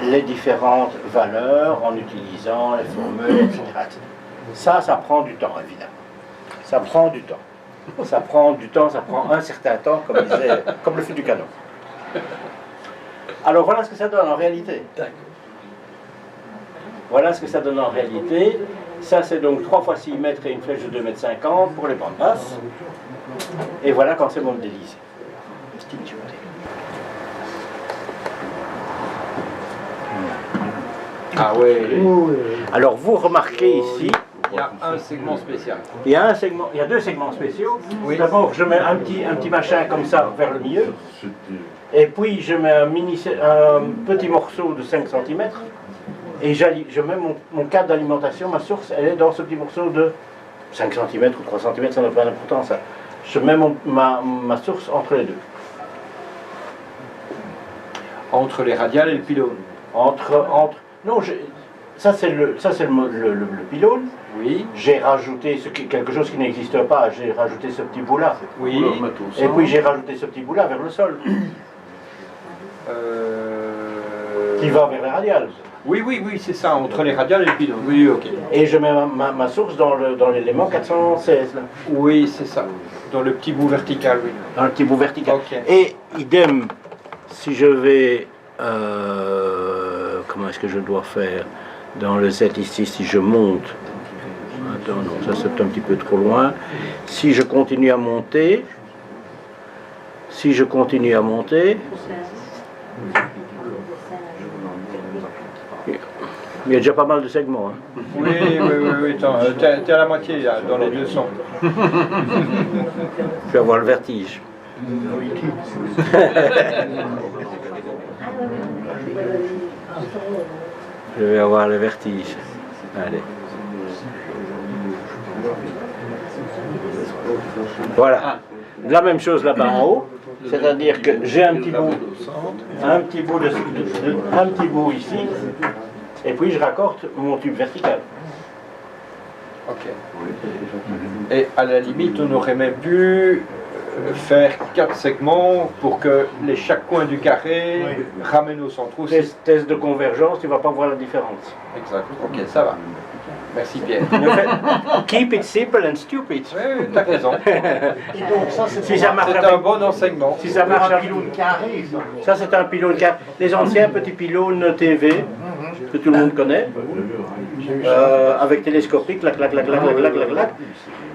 les différentes valeurs en utilisant les formules, etc. Ça prend du temps, évidemment. Ça prend du temps. Ça prend du temps, ça prend un certain temps, comme le fil du canon. Alors voilà ce que ça donne en réalité. Voilà ce que ça donne en réalité. Ça c'est donc 3 x 6 mètres et une flèche de 2,50 m pour les bandes basses. Et voilà quand c'est modélisé. Ah ouais. Alors vous remarquez ici, Il y a un segment spécial. il y a deux segments spéciaux. Oui. D'abord, je mets un petit machin comme ça vers le milieu. Et puis, je mets un petit morceau de 5 cm. Et je mets mon cadre d'alimentation, ma source, elle est dans ce petit morceau de 5 cm ou 3 cm, ça n'a pas d'importance. Ça. Je mets ma source entre les deux. Entre les radiales et le pylône. Non, ça c'est le pylône. Oui. J'ai rajouté quelque chose qui n'existe pas, j'ai rajouté ce petit bout là. Oui. Et puis j'ai rajouté ce petit bout là vers le sol. Qui va vers les radiales. Oui, c'est ça, entre les radiales et le pylône. Oui, ok. Et je mets ma source dans l'élément 416 là. Oui, c'est ça. Dans le petit bout vertical, oui. Dans le petit bout vertical. Ok. Et idem, si je vais... comment est-ce que je dois faire? Dans le Z ici, si je monte... Attends, non, ça c'est un petit peu trop loin. Si je continue à monter... Il y a déjà pas mal de segments. Hein. Oui, t'es à la moitié là, dans les deux sens. Je vais avoir le vertige. Je vais avoir le vertige. Allez. Voilà. La même chose là-bas en haut. C'est-à-dire que j'ai un petit bout ici. Et puis je raccorde mon tube vertical. Ok. Et à la limite, on aurait même pu faire 4 segments pour que chaque coin du carré ramène au centre aussi. Test de convergence, tu ne vas pas voir la différence. Exact. Ok, ça va. Merci Pierre. Keep it simple and stupid. Oui, t'as raison. Et donc ça, Si ça marche C'est avec- un bon enseignement. Si ça marche un avec- pylône carré, ça. Ça c'est un pylône carré. Les anciens petits pylônes TV que tout le monde connaît, avec télescopique, clac, clac, clac, clac, clac, clac, clac, clac.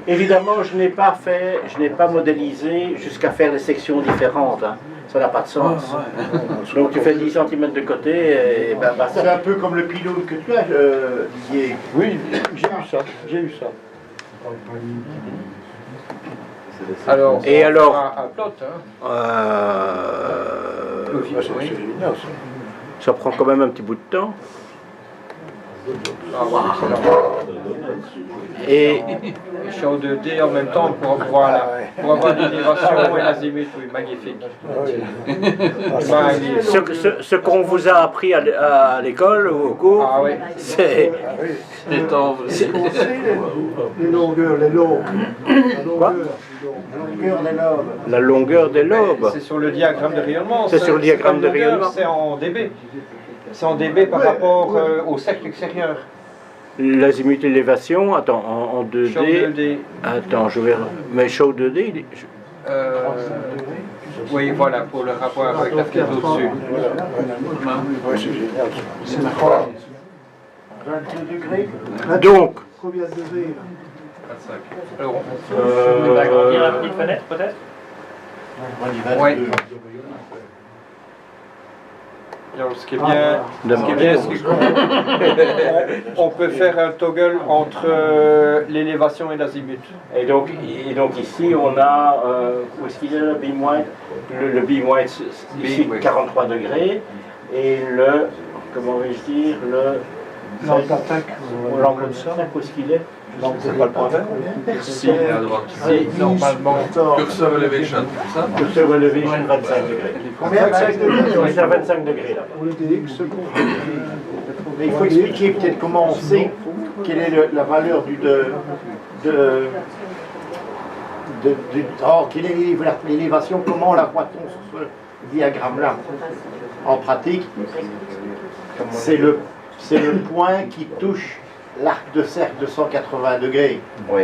Évidemment, je n'ai pas modélisé jusqu'à faire des sections différentes. Hein. Ça n'a pas de sens. Donc tu fais 10 cm de côté et ben, C'est un peu comme le pylône que tu as, Didier. Oui, j'ai eu ça. Alors, Et on alors- fera un plot. Hein. euh, Oui. ça prend quand même un petit bout de temps. Ah, ouais, excellent. Et Je suis en 2D en même temps pour avoir l'élévation et l'azimut. Oui, magnifique. Magnifique. ce qu'on vous a appris à l'école ou au cours, Ah oui. c'est... Les longueurs, les lobes. Quoi? La longueur des lobes. La longueur des lobes. C'est sur le diagramme de rayonnement. C'est sur le diagramme pas de une longueur, rayonnement. C'est en dB. C'est en dB par rapport au cercle extérieur. L'azimut élévation, attends, en 2D. Sur 2D. Attends, je vais... Mais show 2D, Oui, voilà, pour le rapport avec la fenêtre au-dessus. C'est quoi? 22 degrés. Donc, Combien de degrés là? Alors, Agrandir la petite fenêtre peut-être? ouais. Alors, ce qui est bien, c'est qu'on peut faire un toggle entre l'élévation et l'azimut. et donc ici, on a... où est-ce qu'il est le beam white? Le beam white, ici, oui. 43 degrés. Et le... Comment vais-je dire? L'angle d'attaque. L'angle d'attaque, où est-ce qu'il est? C'est pas le point vert? Si, à droite. Si, normalement. Cursor elevation, ça. Cursor elevation 25 degrés. Combien? 25 degrés. Oui, c'est à 25 degrés là-bas. Mais il faut expliquer peut-être comment on sait quelle est la valeur quelle est l'élévation, comment la voit-on sur ce diagramme-là? En pratique, c'est le point qui touche l'arc de cercle de 180 degrés. Oui.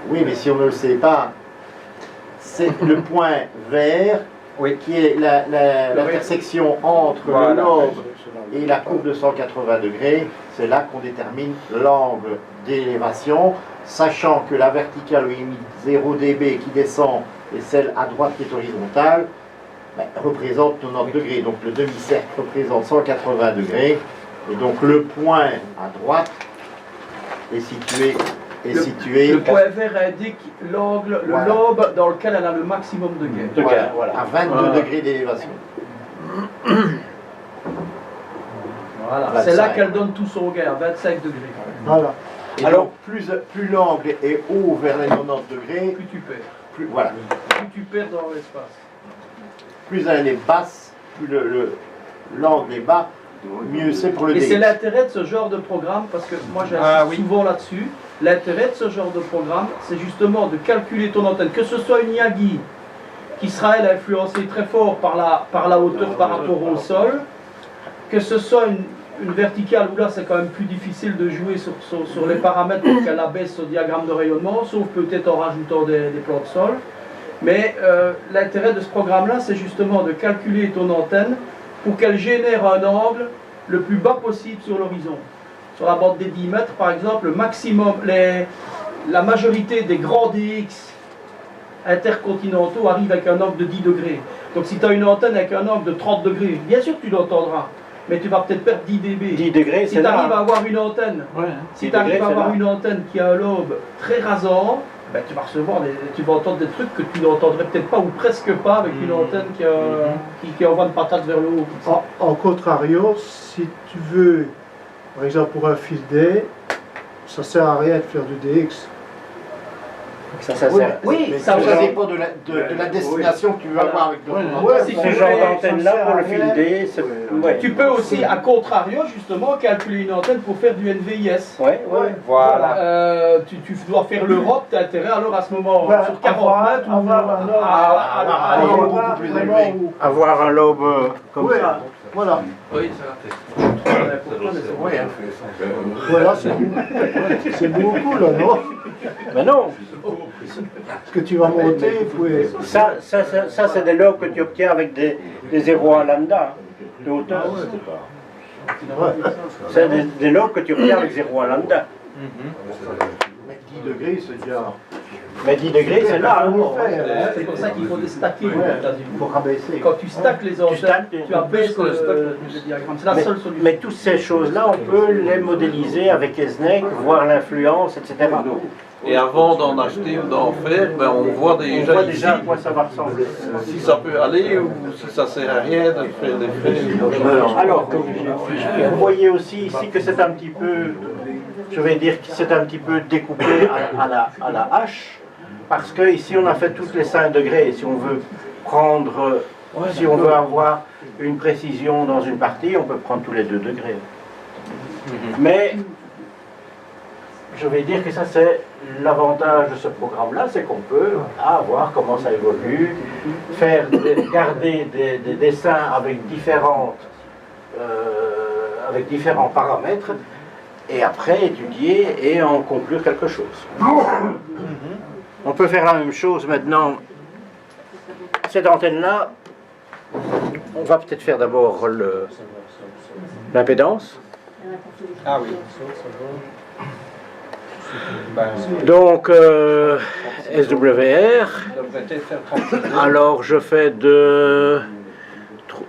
Oui, mais si on ne le sait pas, c'est le point vert Oui. qui est l'intersection entre Voilà. le lobe et la courbe de 180 degrés. C'est là qu'on détermine l'angle d'élévation, sachant que la verticale où il est mis 0 dB qui descend et celle à droite qui est horizontale, représente 90 degrés. Donc le demi-cercle représente 180 degrés. Et donc le point à droite est situé. Le point vert indique l'angle, le lobe dans lequel elle a le maximum de gain. Voilà, à 22 degrés d'élévation. Voilà, c'est là qu'elle donne tout son gain, à 25 degrés. Voilà. Et alors, plus l'angle est haut vers les 90 degrés, Plus tu perds. plus, voilà. Plus tu perds dans l'espace. Plus elle est basse, plus l'angle est bas, mieux c'est pour le Et c'est DX. l'intérêt de ce genre de programme, parce que moi j'insiste souvent là-dessus, l'intérêt de ce genre de programme, c'est justement de calculer ton antenne, que ce soit une Yagi, qui sera elle influencée très fort par la hauteur par rapport au sol, que ce soit une verticale où là c'est quand même plus difficile de jouer sur les paramètres pour qu'elle abaisse au diagramme de rayonnement, sauf peut-être en rajoutant des plans de sol. Mais l'intérêt de ce programme-là, c'est justement de calculer ton antenne pour qu'elle génère un angle le plus bas possible sur l'horizon. Sur la bande des 10 mètres, par exemple, le maximum, la majorité des grands DX intercontinentaux arrivent avec un angle de 10 degrés. Donc si tu as une antenne avec un angle de 30 degrés, bien sûr que tu l'entendras, mais tu vas peut-être perdre 10 dB. 10 degrés, si c'est tu arrives là. à avoir une antenne, si tu arrives à avoir une antenne qui a un lobe très rasant, ben, tu vas recevoir tu vas entendre des trucs que tu n'entendrais peut-être pas ou presque pas avec une antenne qui envoie une patate vers le haut. En contrario, si tu veux, par exemple pour un fil D, ça sert à rien de faire du DX. Ça sert. Oui, Ça ça dépend de la destination que tu veux avoir avec d'autres. Si Ce tu genre fais- d'antenne-là, pour le fil D, c'est... Ouais. Tu peux aussi, à contrario, justement, calculer une antenne pour faire du NVIS. Ouais. Voilà. Tu dois faire l'Europe, tu as intérêt alors à ce moment, Ouais, sur 40 mètres, ou beaucoup plus élevé. Avoir un lobe comme Ouais. ça. Voilà. Oui, ça. Oui, hein. Voilà, c'est beaucoup là, non? Mais non, Ce que tu vas monter, vous pouvez... ça c'est des lobes que tu obtiens avec des 0,1 lambda de hauteur. Ouais. C'est des lobes que tu obtiens avec 0,1 lambda. Mais 10 degrés, c'est déjà... Mais 10 degrés, c'est là. Hein. C'est pour ça qu'il faut des stacker. Il faut rabaisser. Quand tu stacks les antennes, stackes, tu abaisses le diagramme. C'est la seule solution. Mais toutes ces choses-là, on peut les modéliser avec ESNEC, voir l'influence, etc. Et avant d'en acheter ou d'en faire, ben on voit On déjà voit ici déjà à quoi ça va ressembler. si ça peut aller ou si ça sert à rien de faire des faits. Alors, vous voyez aussi ici que c'est un petit peu, je vais dire que c'est un petit peu découpé à la hache, parce que ici on a fait toutes les 5 degrés. Et si on veut prendre, si on veut avoir une précision dans une partie, on peut prendre tous les 2 degrés. Mais je vais dire que ça c'est l'avantage de ce programme-là, c'est qu'on peut voir comment ça évolue, garder des dessins avec différents paramètres, et après étudier et en conclure quelque chose. On peut faire la même chose maintenant. Cette antenne-là, on va peut-être faire d'abord l'impédance. Ah oui. Ben, Donc, SWR. devrait faire 37. Alors, je fais de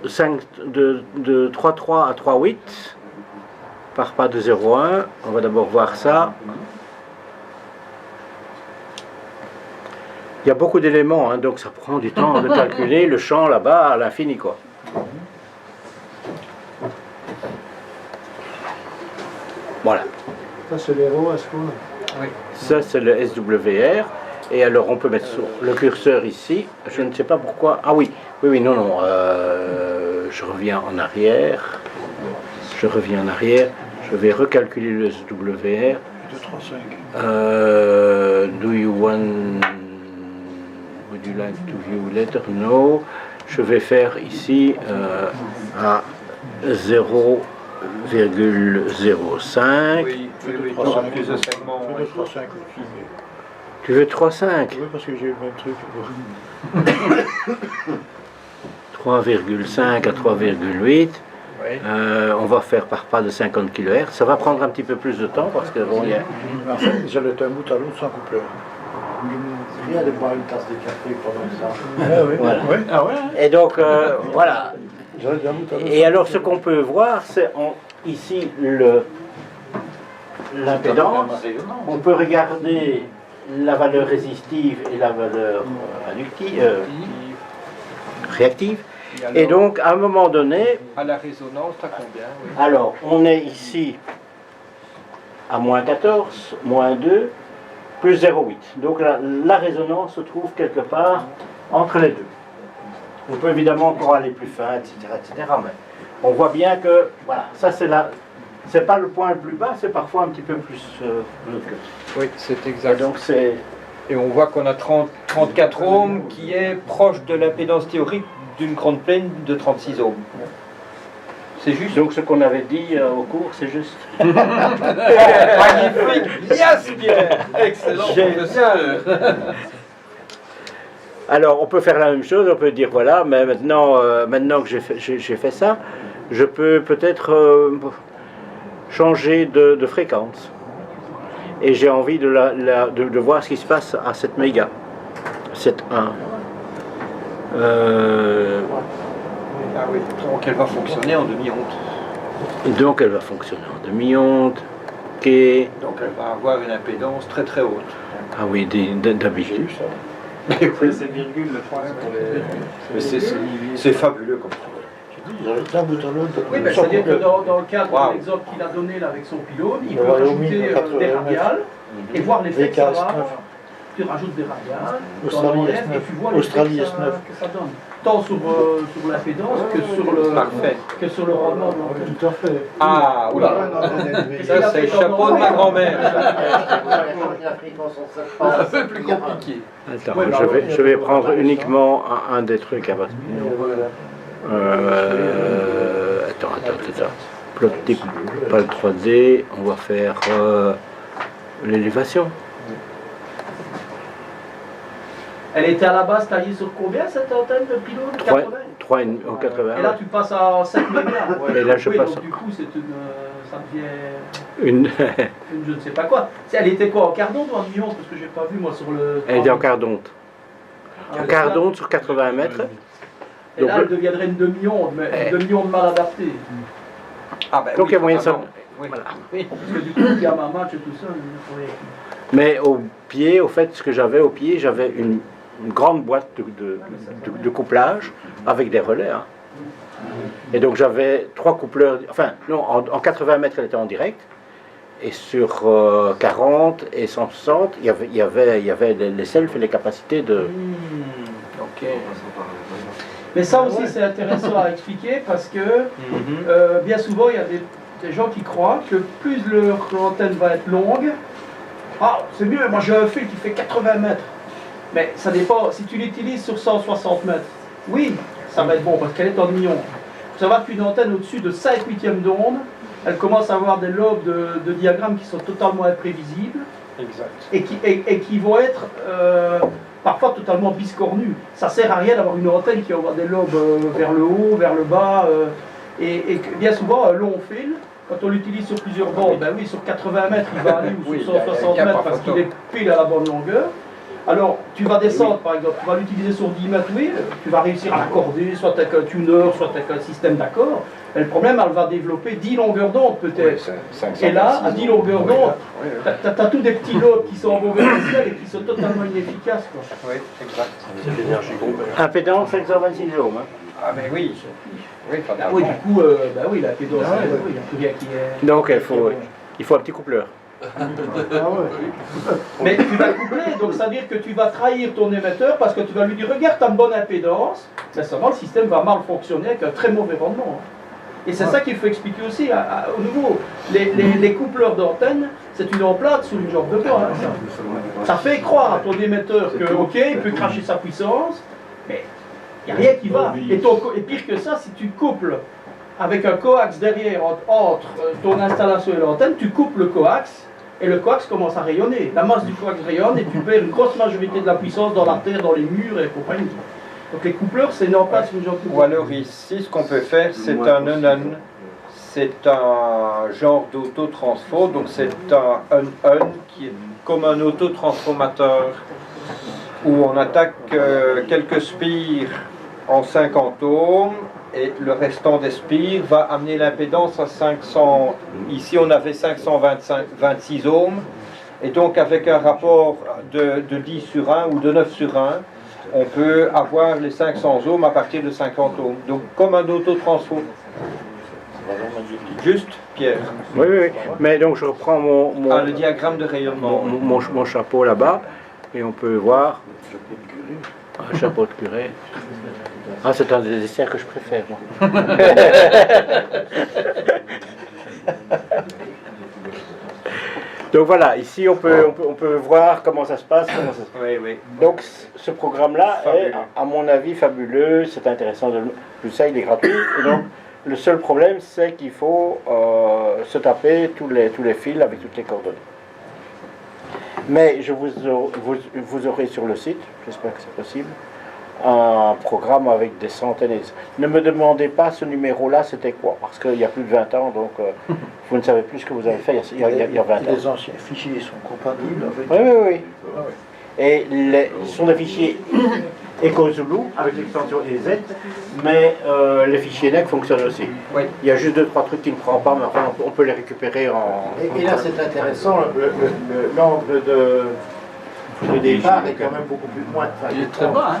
3,3 à 3,8 par pas de 0,1. On va d'abord voir ça. Il y a beaucoup d'éléments, hein, donc ça prend du temps de calculer le champ là-bas à l'infini, quoi. Voilà. Ça, c'est les ROS qu'on a. Ça, c'est le SWR. Et alors, on peut mettre sur le curseur ici. Je ne sais pas pourquoi. Ah oui, non. Je reviens en arrière. Je vais recalculer le SWR. Would you like to view later? No. Je vais faire ici à 0,05. Oui, donc plus de segments. Ouais. Tu veux 3,5? Oui, parce que j'ai eu le même truc. 3,5 à 3,8. Oui. On va faire par pas de 50 kHz. Ça va prendre un petit peu plus de temps parce que bon, il y a... En fait, j'allais d'un bout à l'autre sans coupleur. C'est rien de boire une tasse de café pendant ça. Voilà. Ah ouais. Et donc, voilà. Et alors, ce qu'on peut voir, c'est ici l'impédance. On peut regarder la valeur résistive et la valeur réactive. Et donc, à un moment donné, À la résonance, t'as combien? Oui. alors, on est ici à moins 14, moins 2, plus 0,8. Donc, la résonance se trouve quelque part entre les deux. On peut évidemment encore aller plus fin, etc., mais on voit bien que, voilà, ça c'est pas le point le plus bas, c'est parfois un petit peu plus haut que ça. Oui, c'est exact. Donc c'est... Et on voit qu'on a 34 ohms qui est proche de l'impédance théorique d'une grande plaine de 36 ohms. C'est juste. Donc ce qu'on avait dit au cours, c'est juste. Magnifique. Yes, Pierre. Excellent professeur. Alors on peut faire la même chose, on peut dire voilà, mais maintenant que j'ai fait ça, je peux peut-être changer de fréquence. Et j'ai envie de voir ce qui se passe à 7 mégas. 7.1. Ah oui, donc elle va fonctionner en demi-onde. Donc elle va fonctionner en demi-onde. Ok. Donc elle va avoir une impédance très très haute. Ah oui, d'habitude. Mais c'est fabuleux comme truc. Oui, mais c'est-à-dire que dans le cadre de l'exemple qu'il a donné là, avec son pylône, il peut rajouter des radiales et voir l'effet que ça va. Tu rajoutes des radiales, tu en enlèves et tu vois l'effet que ça donne. Tant sur l'impédance que sur le rendement de l'antenne. Tout à fait. Ah, oula. Ça, c'est le chapeau de ma grand-mère. Un peu plus compliqué. Attends, je vais prendre uniquement un des trucs à partir. Attends. Plotter, pas le 3D, on va faire l'élévation. Elle était à la base taillée sur combien cette antenne de pylône? 80. Et là tu passes à 7 mégas. Et là je oui, passe. Donc, du coup ça devient Une. je ne sais pas quoi. Elle était quoi, en quart d'onde ou en demi-onde? Parce que j'ai pas vu moi sur le. Elle était en quart d'onde. En quart d'onde sur 80 mètres. Et là elle deviendrait une demi-onde, mais une demi-onde mal adaptée. Ah ben donc il y a moyen de ça. Voilà. Oui, parce que du coup il y a ma match et tout ça. Mais au pied, au fait, ce que j'avais au pied, j'avais une grande boîte de couplage avec des relais. Hein. Et donc j'avais 3 coupleurs, enfin non, en 80 mètres elle était en direct, et sur 40 et 160, il y avait les selfs et les capacités de... Ok. Mais ça aussi c'est intéressant à expliquer parce que bien souvent il y a des gens qui croient que plus leur antenne va être longue, ah c'est mieux, moi j'ai un fil qui fait 80 mètres. Mais ça dépend, si tu l'utilises sur 160 mètres, oui, ça va être bon parce qu'elle est en demi-onde. Il faut savoir qu'une antenne au-dessus de 5/8 d'onde, elle commence à avoir des lobes de diagrammes qui sont totalement imprévisibles. Exact. Et qui vont être parfois totalement biscornus. Ça sert à rien d'avoir une antenne qui envoie des lobes vers le haut, vers le bas, et bien souvent un long fil. Quand on l'utilise sur plusieurs bandes, ben oui, sur 80 mètres, il va aller ou sur 160 mètres parce qu'il est pile à la bonne longueur. Alors, tu vas descendre, par exemple, tu vas l'utiliser sur 10 mètres, oui, tu vas réussir à l'accorder, soit avec un tuner, soit avec un système d'accord. Mais le problème, elle va développer 10 longueurs d'onde peut-être. Et là, à 10 longueurs d'onde, tu as tous des petits lobes qui sont en mauvais ciel et qui sont totalement inefficaces. Quoi. Oui, exact. Impédance 526 ohms. Hein. Ah mais oui. Oui, Ah oui, du coup, bah oui, la pédance, il n'y a plus rien qui est... Donc il faut un petit coupleur. Mais tu vas coupler, donc ça veut dire que tu vas trahir ton émetteur parce que tu vas lui dire regarde, tu as une bonne impédance, mais seulement le système va mal fonctionner avec un très mauvais rendement. Et c'est ça qu'il faut expliquer aussi au nouveau. Les coupleurs d'antenne, c'est une emplate sur une jambe de bois. Hein, ça fait croire à ton émetteur que ok, il peut cracher sa puissance, mais il n'y a rien qui va. Et pire que ça, si tu couples avec un coax derrière entre ton installation et l'antenne, tu coupes le coax et le coax commence à rayonner. La masse du coax rayonne et tu perds une grosse majorité de la puissance dans la terre, dans les murs et compagnie. Donc les coupleurs, c'est une emplate sur une jambe de bois. Ou alors ici, ce qu'on peut faire, c'est un un. C'est un genre d'autotransfo, donc c'est un qui est comme un autotransformateur où on attaque quelques spires en 50 ohms et le restant des spires va amener l'impédance à 500. Ici on avait 526 ohms et donc avec un rapport de 10 sur 1 ou de 9 sur 1, on peut avoir les 500 ohms à partir de 50 ohms. Donc comme un autotransfo. Juste, Pierre. Oui, oui, oui. Mais donc je reprends le diagramme de rayonnement. mon chapeau là-bas et on peut voir un chapeau de curé. Ah, c'est un des desserts que je préfère, moi. Donc voilà, ici on peut voir comment ça se passe. Oui, oui. Donc ce programme-là est, à mon avis, fabuleux. C'est intéressant. Tout ça, il est gratuit. Et donc, le seul problème, c'est qu'il faut se taper tous les fils avec toutes les coordonnées. Mais vous aurez sur le site, j'espère que c'est possible, un programme avec des centaines. Ne me demandez pas ce numéro-là, c'était quoi, parce qu'il y a plus de 20 ans, donc vous ne savez plus ce que vous avez fait il y a 20 ans. Les anciens fichiers sont compatibles avec... Oui, oui, oui. Et ce sont des fichiers EcoZulu avec l'extension EZ, mais les fichiers NEC fonctionnent aussi. Oui. Il y a juste 2-3 trucs qui ne prend pas, mais enfin on peut les récupérer en... Et là c'est intéressant, l'angle de départ est quand même beaucoup plus moins. Il est très bas, hein.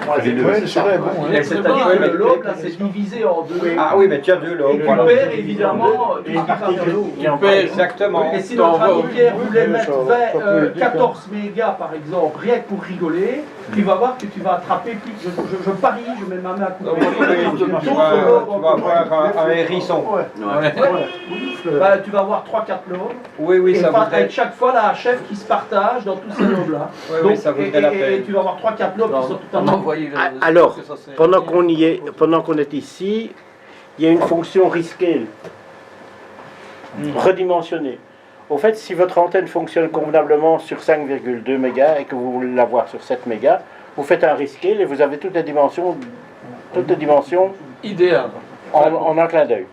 C'est-à-dire que le lobe, là, c'est divisé en deux. Ah oui, mais tu as deux lobes. Et tu perds évidemment tout ce qui part vers le haut. Exactement. Et si notre ami Pierre voulait mettre 14 mégas par exemple, rien que pour rigoler, tu vas voir que tu vas attraper plus. Je parie, je mets ma main à couper. Tu vas avoir un hérisson. Bah, tu vas avoir 3-4 lobes. Oui, oui, ça avec voudrait... chaque fois la chef qui se partage dans tous ces lobes-là. Oui, ça vaudrait la peine. Et tu vas avoir 3-4 lobes qui sont totalement... Alors, pendant qu'on est ici, il y a une fonction rescale, redimensionnée. Au fait, si votre antenne fonctionne convenablement sur 5,2 mégas et que vous voulez l'avoir sur 7 mégas, vous faites un rescale et vous avez toutes les dimensions idéal. en un clin d'œil.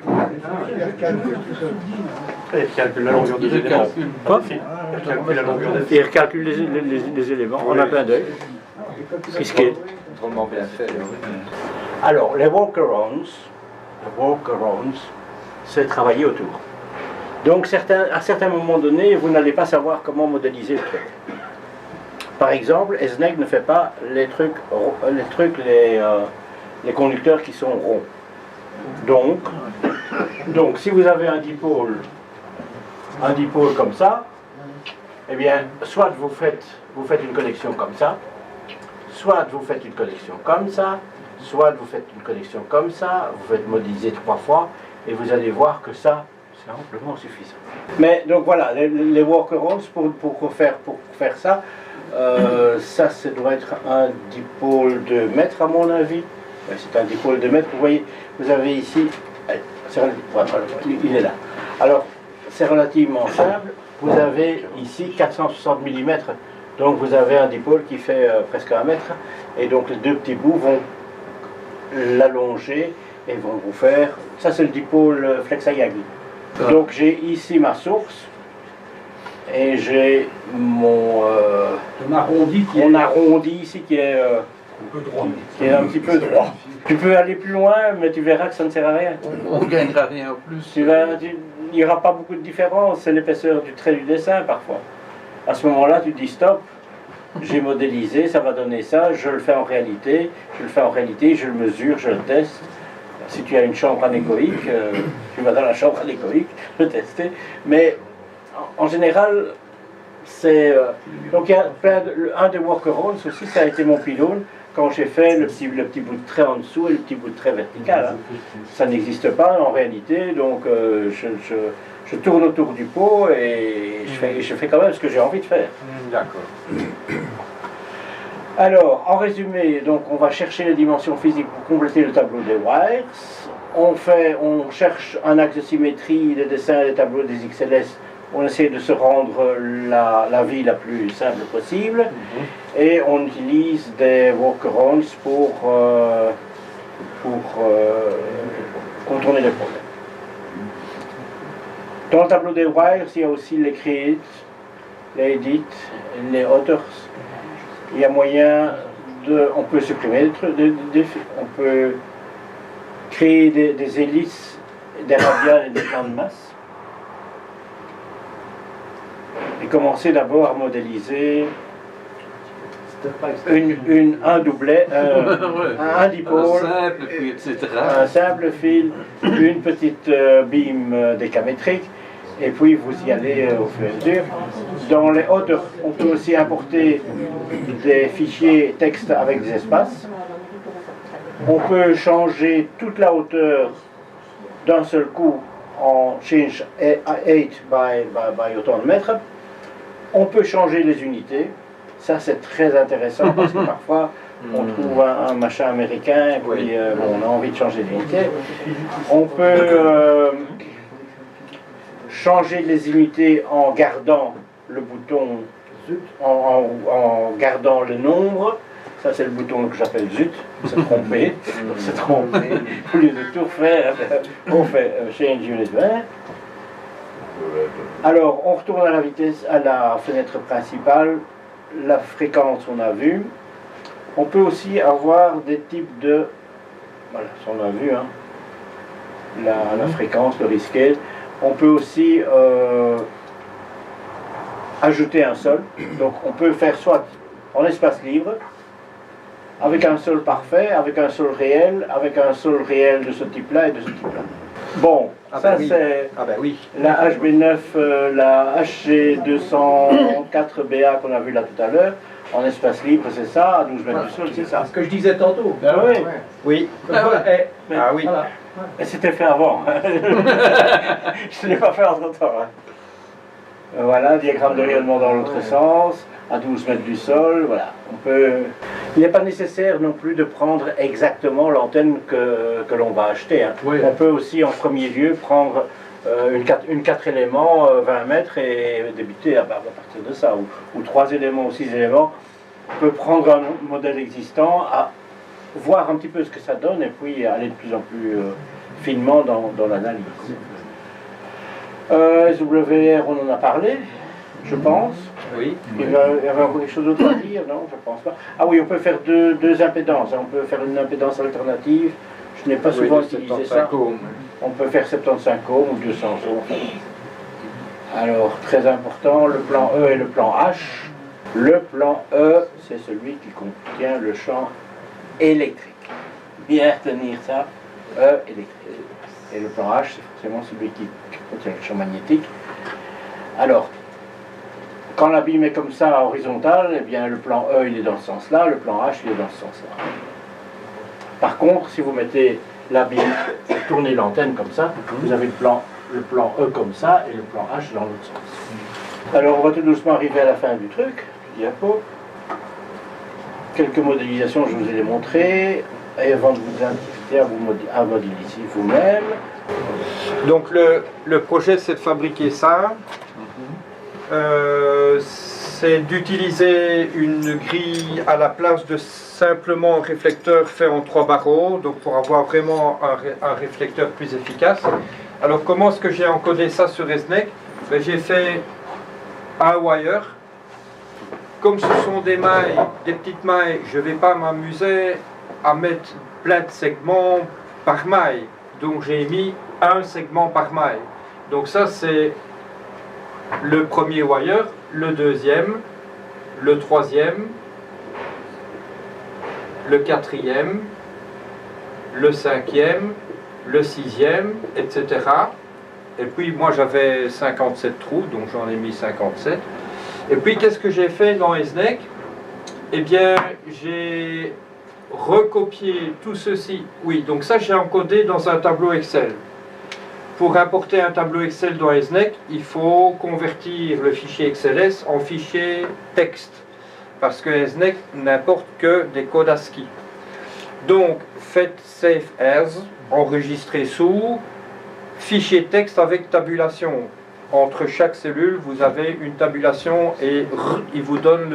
Il calcule la longueur des éléments. Quoi? Il calcule la longueur des Il recalcule les éléments en un clin d'œil. Rescale. Vraiment bien fait. Alors, les workarounds, c'est travailler autour. Donc, à certains moments donnés, vous n'allez pas savoir comment modéliser le truc. Par exemple, SNEC ne fait pas les conducteurs qui sont ronds. Donc, si vous avez un dipôle comme ça, eh bien, soit vous faites une connexion comme ça, soit vous faites une connexion comme ça, soit vous faites une connexion comme ça, vous faites modéliser 3 fois, et vous allez voir que ça, c'est amplement suffisant. Mais donc voilà, les workarounds pour faire ça, ça doit être un dipôle de mètre à mon avis. C'est un dipôle de mètre. Vous voyez, vous avez ici, il est là. Alors, c'est relativement simple. Vous avez ici 460 mm. Donc vous avez un dipôle qui fait presque 1 mètre. Et donc les deux petits bouts vont l'allonger et vont vous faire... Ça c'est le dipôle Flexayagi. Donc j'ai ici ma source. Et j'ai mon arrondi ici qui est un petit peu droit. Tu peux aller plus loin, mais tu verras que ça ne sert à rien. On ne gagnera rien en plus. Il n'y aura pas beaucoup de différence, c'est l'épaisseur du trait du dessin parfois. À ce moment-là, tu dis stop, j'ai modélisé, ça va donner ça, je le fais en réalité, je le mesure, je le teste. Si tu as une chambre anéchoïque, tu vas dans la chambre anéchoïque, le tester. Mais en général, c'est... donc il y a un des workarounds aussi, ça a été mon pylône, quand j'ai fait le petit bout de trait en dessous et le petit bout de trait vertical. Ça n'existe pas en réalité, donc je tourne autour du pot et je fais quand même ce que j'ai envie de faire. D'accord. Alors, en résumé, donc on va chercher les dimensions physiques pour compléter le tableau des wires. On cherche un axe de symétrie des dessins des tableaux des XLS. On essaie de se rendre la vie la plus simple possible. Et on utilise des workarounds pour contourner les problèmes. Dans le tableau des wires, il y a aussi les create, les edit, les authors. il y a moyen de... On peut supprimer des trucs, on peut créer des hélices, des radiales et des plans de masse. Et commencer d'abord à modéliser un doublet, un dipôle, simple, puis etc. un simple fil, une petite beam décamétrique, et puis vous y allez au fur et à mesure. Dans les hauteurs, on peut aussi importer des fichiers texte avec des espaces. On peut changer toute la hauteur d'un seul coup en change 8 by autant de mètres. On peut changer les unités. Ça, c'est très intéressant parce que parfois, on trouve un machin américain et puis bon, on a envie de changer d'unité. On peut changer les unités en gardant le bouton, en gardant le nombre. Ça, c'est le bouton que j'appelle ZUT. C'est trompé. C'est trompé. Au lieu de tout faire, on fait Change Unit 20. Alors, on retourne à la vitesse, à la fenêtre principale. La fréquence, on a vu. On peut aussi avoir des types de... Voilà, ça on a vu, hein. La fréquence, le rescale. On peut aussi ajouter un sol. Donc, on peut faire soit en espace libre, avec un sol parfait, avec un sol réel de ce type-là et de ce type-là. Bon, ça c'est la HB9, la HC204BA qu'on a vu là tout à l'heure. En espace libre, c'est ça, à 12 mètres du sol, c'est ça. Ce que je disais tantôt. Ben oui. Oui. Oui. Voilà. Mais c'était fait avant. Je ne l'ai pas fait entre-temps. Hein. Voilà, diagramme de rayonnement dans l'autre sens, à 12 mètres du sol, voilà. On peut... Il n'est pas nécessaire non plus de prendre exactement l'antenne que l'on va acheter. Hein. Oui. On peut aussi en premier lieu prendre une 4 éléments, 20 mètres et débuter à partir de ça, ou 3 éléments ou 6 éléments. On peut prendre un modèle existant, voir un petit peu ce que ça donne et puis aller de plus en plus finement dans l'analyse. SWR, on en a parlé, je pense. Oui. Il y avait encore quelque chose d'autre à dire, non? Je pense pas. Ah oui, on peut faire deux impédances. On peut faire une impédance alternative. Je n'ai pas souvent utilisé ça. On peut faire 75 ohms ou 200 ohms. Alors, très important, le plan E et le plan H. Le plan E, c'est celui qui contient le champ électrique. Bien retenir ça, E électrique. Et le plan H, c'est forcément celui qui contient le champ magnétique. Alors, quand la beam est comme ça, horizontale, eh bien le plan E, il est dans ce sens-là, le plan H, il est dans ce sens-là. Par contre, si vous mettez la beam, vous tournez l'antenne comme ça, vous avez le plan E comme ça et le plan H dans l'autre sens. Alors, on va tout doucement arriver à la fin du truc, diapo. Quelques modélisations, je vous ai les montrées. Et avant de vous inviter à modéliser vous-même. Donc le projet, c'est de fabriquer ça. C'est d'utiliser une grille à la place de simplement un réflecteur fait en 3 barreaux, donc pour avoir vraiment un réflecteur plus efficace. Alors comment est-ce que j'ai encodé ça sur SNEC? Ben, j'ai fait un wire. Comme ce sont des mailles, des petites mailles, je ne vais pas m'amuser à mettre plein de segments par maille. Donc j'ai mis un segment par maille. Donc ça c'est le premier wire, le deuxième, le troisième, le quatrième, le cinquième, le sixième, etc. Et puis moi j'avais 57 trous, donc j'en ai mis 57. Et puis qu'est-ce que j'ai fait dans SNEC? Eh bien j'ai recopié tout ceci. Oui, donc ça j'ai encodé dans un tableau Excel. Pour importer un tableau Excel dans SNEC, il faut convertir le fichier XLS en fichier texte. Parce que SNEC n'importe que des codes ASCII. Donc, faites Save As, enregistrez sous, fichier texte avec tabulation. Entre chaque cellule, vous avez une tabulation et il vous donne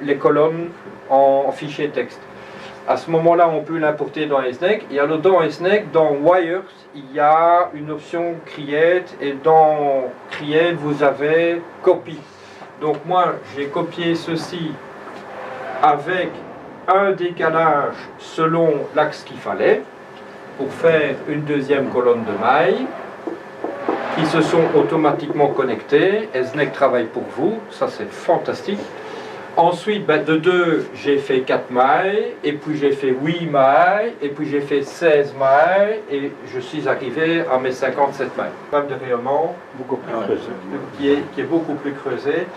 les colonnes en fichier texte. À ce moment-là, on peut l'importer dans SNEC. Et alors dans SNEC, dans Wires, il y a une option Create. Et dans Create, vous avez Copy. Donc moi, j'ai copié ceci avec un décalage selon l'axe qu'il fallait pour faire une deuxième colonne de mailles qui se sont automatiquement connectés. Esnec travaille pour vous, ça c'est fantastique. Ensuite, de 2, j'ai fait 4 mailles, et puis j'ai fait 8 mailles, et puis j'ai fait 16 mailles, et je suis arrivé à mes 57 mailles. Même de rayonnement Beaucoup plus creusé. qui est beaucoup plus creusé.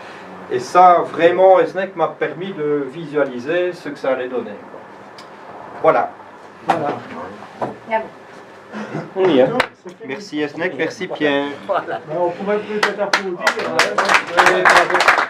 Et ça, vraiment, Esnec m'a permis de visualiser ce que ça allait donner. Voilà. On y est. Merci Esnec, merci Pierre. On pourrait peut-être applaudir. Bravo.